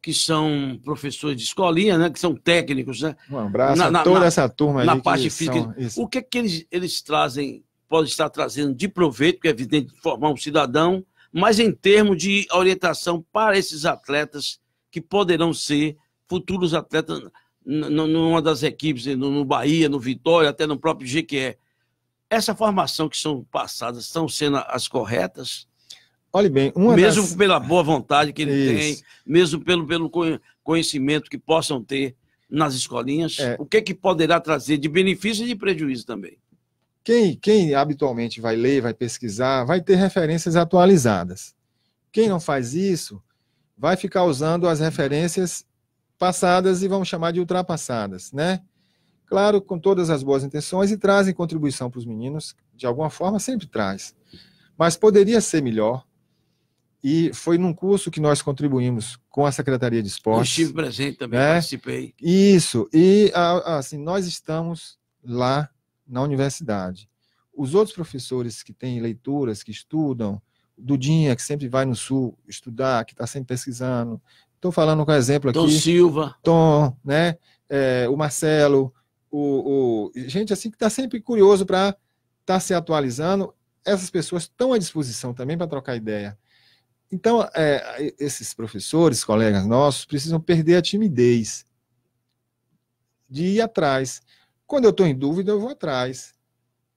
que são professores de escolinha, né? Que são técnicos, né? Um abraço a toda essa turma aí. Na parte física. O que é que eles trazem, podem estar trazendo de proveito, que é evidente, formar um cidadão, mas em termos de orientação para esses atletas que poderão ser futuros atletas numa das equipes, no Bahia, no Vitória, até no próprio Jequié. Essa formação que são passadas estão sendo as corretas? Olhe bem, mesmo pela boa vontade que ele tem, mesmo pelo conhecimento que possam ter nas escolinhas, o que poderá trazer de benefício e de prejuízo também? Quem habitualmente vai ler, vai pesquisar, vai ter referências atualizadas. Quem não faz isso, vai ficar usando as referências passadas e vamos chamar de ultrapassadas, né? Claro, com todas as boas intenções e trazem contribuição para os meninos, de alguma forma sempre traz. Mas poderia ser melhor. E foi num curso que nós contribuímos com a Secretaria de Esportes. Eu estive presente também, participei. Isso. E assim, nós estamos lá na universidade. Os outros professores que têm leituras, que estudam, Dudinha, que sempre vai no Sul estudar, que está sempre pesquisando. Estou falando com exemplo aqui. Tom Silva. Tom, né? O Marcelo, gente assim que está sempre curioso para estar se atualizando. Essas pessoas estão à disposição também para trocar ideia. Então, esses professores, colegas nossos, precisam perder a timidez de ir atrás. Quando eu estou em dúvida, eu vou atrás.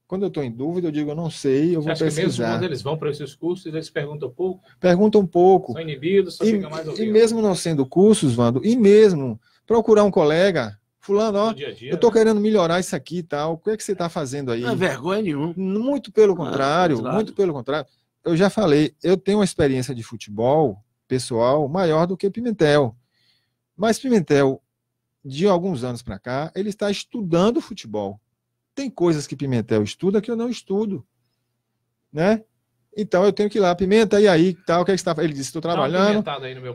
Quando eu estou em dúvida, eu digo, eu não sei, eu vou pesquisar. Que mesmo quando eles vão para esses cursos, eles perguntam pouco? Perguntam pouco. São inibidos, só fica mais ouvindo. E mesmo não sendo cursos, Wando, e mesmo procurar um colega, fulano, ó, eu estou querendo melhorar isso aqui e tal, o que é que você está fazendo aí? Não é vergonha nenhuma. Muito pelo contrário, muito pelo contrário. Eu já falei, eu tenho uma experiência de futebol pessoal maior do que Pimentel. Mas Pimentel, de alguns anos para cá, ele está estudando futebol. Tem coisas que Pimentel estuda que eu não estudo, né? Então eu tenho que ir lá, Pimenta, e aí, tal, o que é que você está? Ele disse, estou trabalhando. Aí no meu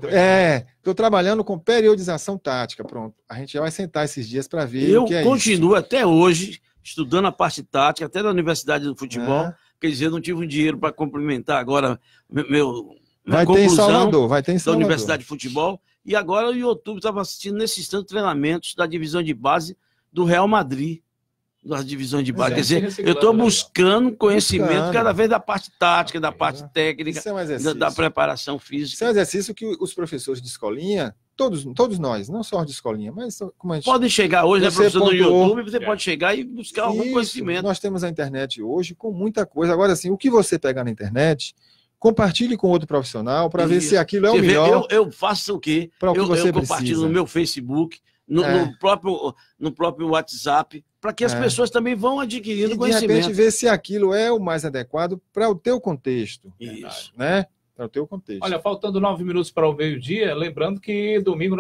estou trabalhando com periodização tática, pronto. A gente já vai sentar esses dias para ver o que é isso. Eu continuo até hoje estudando a parte tática, até na Universidade do Futebol. Quer dizer, eu não tive um minha para complementar agora vai ter em Salvador, vai ter em Salvador. Da Universidade de Futebol. E agora o YouTube estava assistindo nesses tantos treinamentos da divisão de base do Real Madrid. das divisões de base. Quer dizer, eu estou buscando conhecimento cada vez da parte tática, da parte técnica, da preparação física. Isso é um exercício que os professores de escolinha, todos nós, não só de escolinha, mas como a gente... Podem chegar hoje, né, professor, no YouTube, você pode chegar e buscar algum conhecimento. Nós temos a internet hoje com muita coisa. Agora, assim, o que você pegar na internet, compartilhe com outro profissional para ver se aquilo é o melhor. Eu faço o quê? Eu compartilho no meu Facebook, no próprio WhatsApp, para que as pessoas também vão adquirindo conhecimento. De repente, ver se aquilo é o mais adequado para o teu contexto. Isso. Né? Para o teu contexto. Olha, faltando 9 minutos para o meio-dia, lembrando que domingo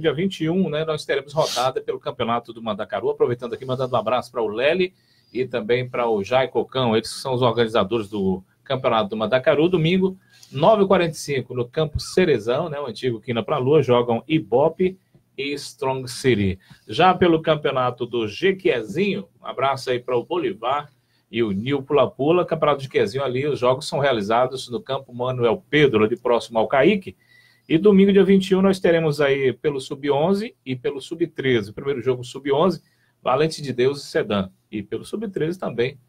dia 21, né, nós teremos rodada pelo Campeonato do Mandacaru, aproveitando aqui, mandando um abraço para o Lely e também para o Jai Cocão, eles são os organizadores do Campeonato do Mandacaru. Domingo, 9h45, no Campo Cerezão, né, o antigo Quina pra Lua, jogam Ibope e Strong City. Já pelo Campeonato do Jequiezinho, um abraço aí para o Bolivar e o Nil Pula Pula, Campeonato de Quezinho ali, os jogos são realizados no Campo Manuel Pedro, ali próximo ao Caique. E domingo, dia 21, nós teremos aí pelo Sub-11 e pelo Sub-13. O primeiro jogo Sub-11, Valente de Deus e Sedan. E pelo Sub-13 também,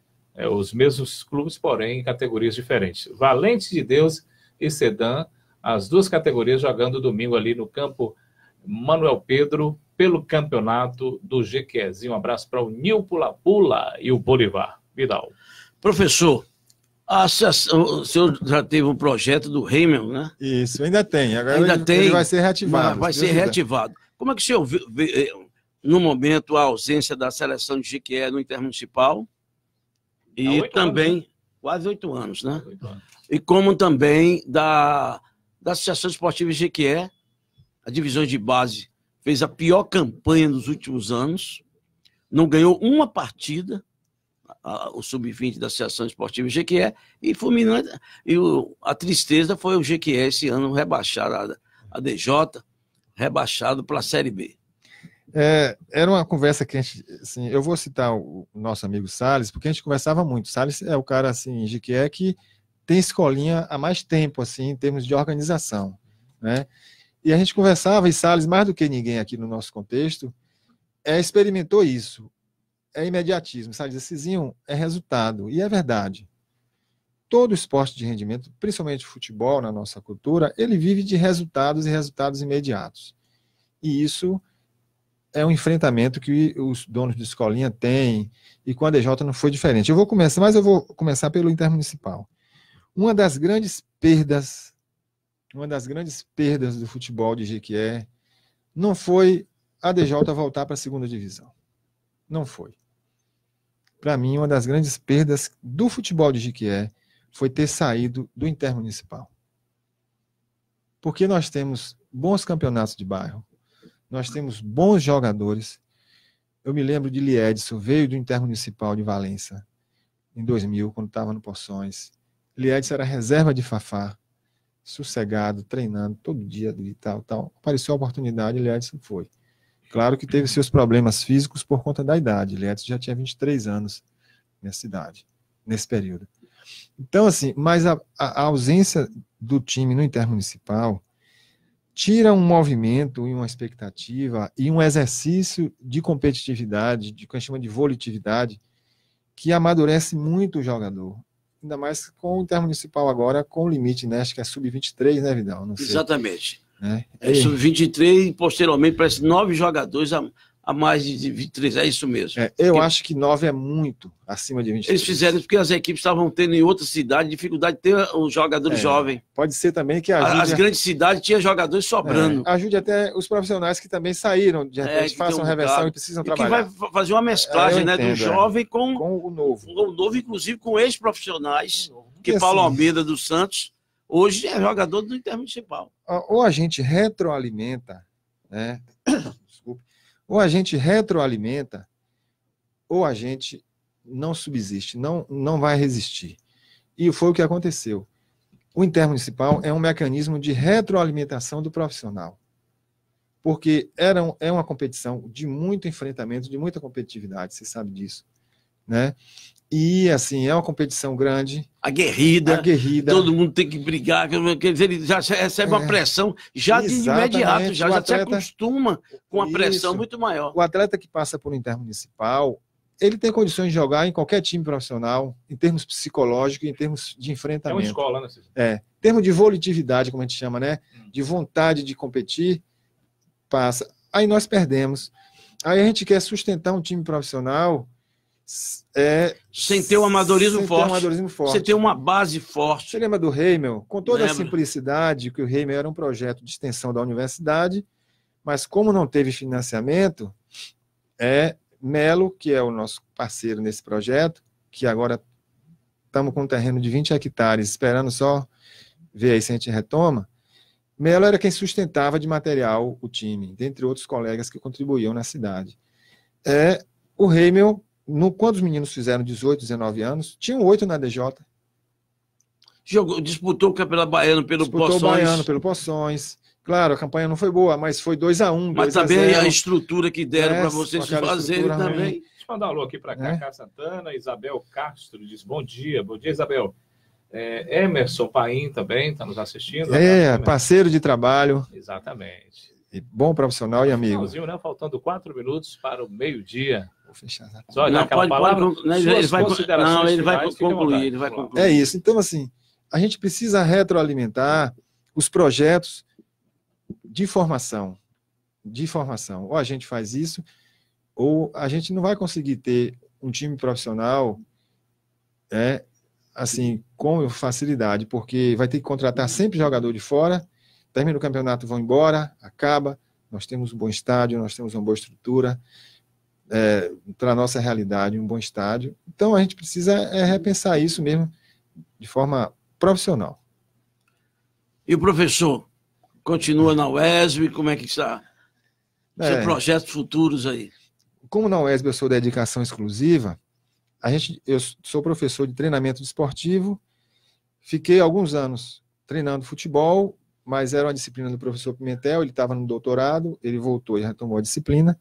os mesmos clubes, porém em categorias diferentes. Valente de Deus e Sedan, as duas categorias jogando domingo ali no Campo Manuel Pedro, pelo Campeonato do Jequiezinho. Um abraço para o Nil Pula Pula e o Bolivar. Vidal. Professor, o senhor já teve um projeto do Heimel, né? Isso, ainda tem. Agora ele vai ser reativado. Vai ser reativado. Como é que o senhor vê, no momento, a ausência da seleção de Jequié no Intermunicipal? E também, anos, né? Quase 8 anos, né? 8 anos. E como também da Associação Esportiva de Jequié, a divisão de base fez a pior campanha dos últimos anos, não ganhou uma partida, o Sub-20 da Associação Esportiva Jequié, e fulminante, a tristeza foi o Jequié esse ano rebaixado, a DJ, rebaixado para a Série B. Era uma conversa que a gente, assim, eu vou citar o nosso amigo Salles, porque a gente conversava muito. Salles é o cara, assim, Jequié, que tem escolinha há mais tempo, assim, em termos de organização, né? E a gente conversava, e Salles, mais do que ninguém aqui no nosso contexto, experimentou isso. É imediatismo, sabe? Cizinho é resultado, e é verdade. Todo esporte de rendimento, principalmente futebol na nossa cultura, ele vive de resultados e resultados imediatos. E isso é um enfrentamento que os donos de escolinha têm, e com a DJ não foi diferente. Eu vou começar pelo Intermunicipal. Uma das grandes perdas do futebol de Jequié não foi a DJ voltar para a segunda divisão. Não foi. Para mim, uma das grandes perdas do futebol de Jequié foi ter saído do Intermunicipal. Porque nós temos bons campeonatos de bairro, nós temos bons jogadores. Eu me lembro de Liedson, veio do Intermunicipal de Valença, em 2000, quando estava no Poções. Liedson era reserva de Fafá, sossegado, treinando todo dia e tal. Apareceu a oportunidade e Liedson foi. Claro que teve seus problemas físicos por conta da idade. Liedson já tinha 23 anos nessa idade, nesse período. Então, assim, mas a ausência do time no Intermunicipal tira um movimento e uma expectativa e um exercício de competitividade, de que a gente chama de volitividade, que amadurece muito o jogador. Ainda mais com o Intermunicipal agora, com o limite, né? Acho que é sub-23, né, Vidal? Não sei. Exatamente. Né? Sub-23 e, posteriormente, parece 9 jogadores a mais de 23. É isso mesmo. Eu acho que 9 é muito acima de 23. Eles fizeram isso porque as equipes estavam tendo em outra cidade dificuldade de ter os jogadores jovens. Pode ser também que ajude... As grandes cidades tinham jogadores sobrando. Ajude até os profissionais que também saíram, de repente façam reversão e precisam trabalhar. Que vai fazer uma mesclagem, né, do jovem com o novo. Com o novo, inclusive com ex-profissionais, que Paulo Almeida dos Santos hoje é jogador do Intermunicipal. Ou a gente retroalimenta, né? Desculpe. Ou a gente retroalimenta, ou a gente não subsiste, não vai resistir. E foi o que aconteceu. O Intermunicipal é um mecanismo de retroalimentação do profissional. Porque é uma competição de muito enfrentamento, de muita competitividade, você sabe disso, né? E, assim, é uma competição grande. Aguerrida. Todo mundo tem que brigar. Quer dizer, ele já recebe uma pressão já de imediato, já se acostuma com uma pressão muito maior. O atleta que passa por Intermunicipal, ele tem condições de jogar em qualquer time profissional, em termos psicológicos, em termos de enfrentamento. É uma escola, né, Cícero? Em termos de volatilidade, como a gente chama, né? De vontade de competir, passa. Aí nós perdemos. Aí a gente quer sustentar um time profissional sem ter um amadorismo forte. Sem ter uma base forte. Você lembra do Heimel? Com toda a simplicidade, que o Heimel era um projeto de extensão da universidade, mas como não teve financiamento, Melo, que é o nosso parceiro nesse projeto, que agora estamos com um terreno de 20 hectares, esperando só ver aí se a gente retoma. Melo era quem sustentava de material o time, dentre outros colegas que contribuíam na cidade. O Heimel, quando os meninos fizeram 18, 19 anos, tinham 8 na DJ. Disputou o Campeonato Baiano pelo Poções. Disputou o Baiano pelo Poções. Claro, a campanha não foi boa, mas foi 2-1. Mas também a estrutura que deram para vocês fazerem também. Deixa eu mandar um alô aqui para Cacá Santana. Isabel Castro diz bom dia. Bom dia, Isabel. Emerson Paim também está nos assistindo. Parceiro de trabalho. Exatamente. E bom profissional e amigo. Né? Faltando 4 minutos para o meio-dia. Vou fechar. Só olhar aquela palavra. Ele vai concluir. É isso. Então, assim, a gente precisa retroalimentar os projetos de formação. Ou a gente faz isso, ou a gente não vai conseguir ter um time profissional assim, com facilidade, porque vai ter que contratar sempre jogador de fora, termina o campeonato, vão embora, acaba, nós temos um bom estádio, nós temos uma boa estrutura, para a nossa realidade, um bom estádio. Então, a gente precisa repensar isso mesmo de forma profissional. E o professor continua na UESB? Como é que está? Seus projetos futuros aí? Como na UESB eu sou da dedicação exclusiva, eu sou professor de treinamento desportivo, fiquei alguns anos treinando futebol, mas era uma disciplina do professor Pimentel, ele estava no doutorado, ele voltou e retomou a disciplina.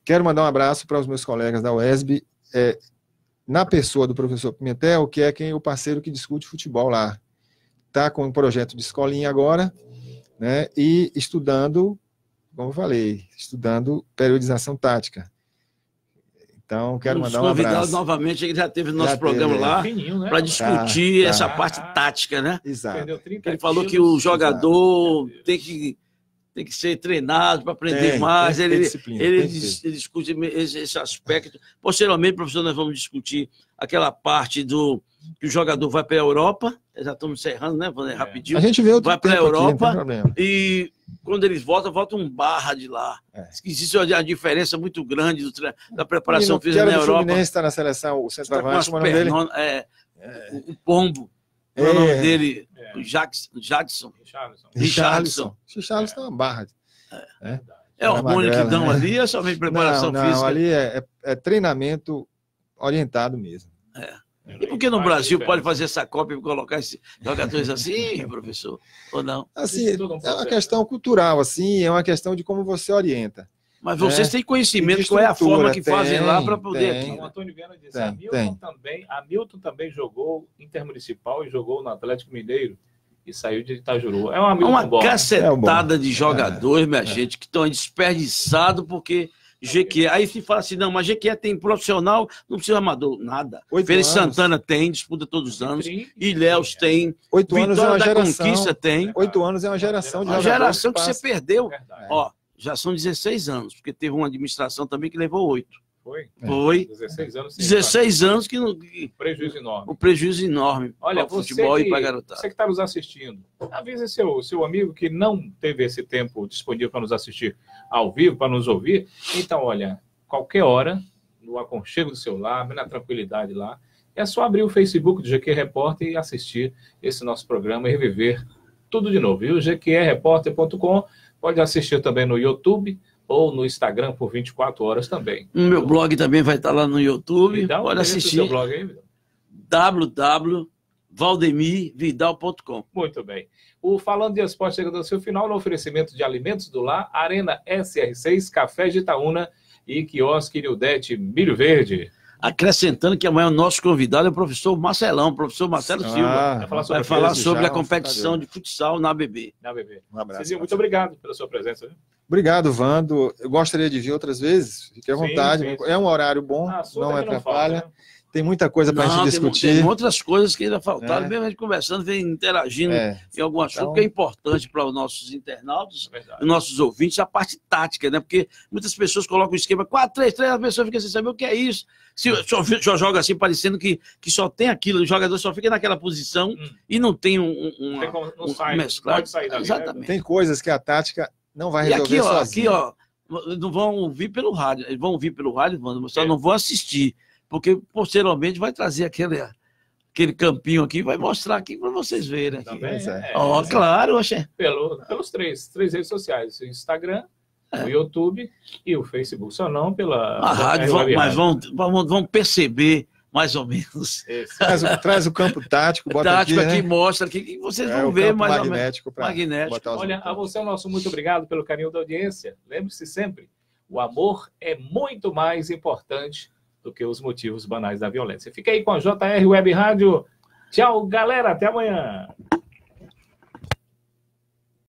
Quero mandar um abraço para os meus colegas da UESB, na pessoa do professor Pimentel, que é o parceiro que discute futebol lá. Está com um projeto de escolinha agora, né, e estudando, como eu falei, estudando periodização tática. Então, quero mandar um abraço. Novamente, ele já teve no nosso programa lá, para discutir essa parte tática, né? Exato. Ele falou que o jogador tem que ser treinado para aprender mais. Ele discute esse aspecto. Posteriormente, professor, nós vamos discutir aquela parte que o jogador vai para a Europa. Já estamos encerrando, né? Rapidinho. A gente vê outro vai para a Europa aqui, e quando eles voltam um barra de lá. Existe uma diferença muito grande da preparação física na Europa. O Fluminense está na seleção, o centroavante, o nome dele? O Pombo. O nome dele, o Richarlison. Richarlison é uma barra. É hormônio que dão ali, é somente preparação física? Não, ali é treinamento orientado mesmo. E por que no Brasil pode fazer essa cópia e colocar esses jogadores assim, professor? Ou não? Assim, é uma questão cultural, assim, é uma questão de como você orienta. Mas vocês têm conhecimento qual é a forma que fazem lá para poder aqui. O Antônio Viana disse, Hamilton também jogou intermunicipal e jogou no Atlético Mineiro e saiu de Itajuru. É uma cacetada de jogadores, minha gente, que estão desperdiçados porque Jequié. Aí se fala assim, não, mas Jequié tem profissional, não precisa amador, nada. Feliz Santana tem, disputa todos os anos. Ilhéus tem. 8 anos é uma geração. Conquista tem. 8 anos é uma geração de jogadores. Uma geração que você perdeu. Ó, já são 16 anos, porque teve uma administração também que levou 8. Foi. 16 anos. 16 anos que prejuízo enorme. Um prejuízo enorme. Olha, para o futebol e para a garotada. Você que está nos assistindo, avise seu amigo que não teve esse tempo disponível para nos assistir ao vivo, para nos ouvir. Então, olha, qualquer hora, no aconchego do seu lar, na tranquilidade lá, é só abrir o Facebook do GQ Repórter e assistir esse nosso programa e reviver tudo de novo. E o gqrepórter.com pode assistir também no YouTube ou no Instagram por 24 horas também. O meu blog também vai estar lá no YouTube. Pode assistir. Seu blog aí, www.valdemirvidal.com. Muito bem. O Falando de Esporte chegando ao seu final no oferecimento de alimentos do lar, Arena SR6, Café de Itaúna e Quiosque Nildete Milho Verde. Acrescentando que amanhã o nosso convidado é o professor Marcelão, professor Marcelo Silva. Vai falar sobre a competição de futsal na ABB. Um abraço. Muito obrigado pela sua presença. Obrigado, Vando. Eu gostaria de vir outras vezes. Fique à vontade. Sim. É um horário bom, não atrapalha. Falta, né? Tem muita coisa para a gente discutir. Tem outras coisas que ainda faltaram, mesmo a gente conversando, vem interagindo em algum assunto que é importante para os nossos internautas, os nossos ouvintes, a parte tática, né? Porque muitas pessoas colocam o esquema 4-3-3, a pessoa fica sem saber o que é isso. Se só joga assim, parecendo que só tem aquilo, o jogador só fica naquela posição e não tem não sai, mesclado. Pode sair dali, exatamente. Né? Tem coisas que a tática não vai resolver sozinha. Aqui, não vão ouvir pelo rádio, eles vão ouvir pelo rádio, só não vão assistir. Porque posteriormente vai trazer aquele campinho aqui, vai mostrar aqui para vocês verem. Também, claro, Oxê. Pelos três redes sociais, o Instagram, o YouTube e o Facebook. Só não pela rádio, mas vão perceber mais ou menos. Traz o campo tático, bota tático aqui, né? mostra aqui que vocês vão ver mais magnético ou menos. Magnético. Olha, a você, nosso muito obrigado pelo carinho da audiência. Lembre-se sempre, o amor é muito mais importante do que os motivos banais da violência. Fica aí com a JR Web Rádio. Tchau, galera. Até amanhã.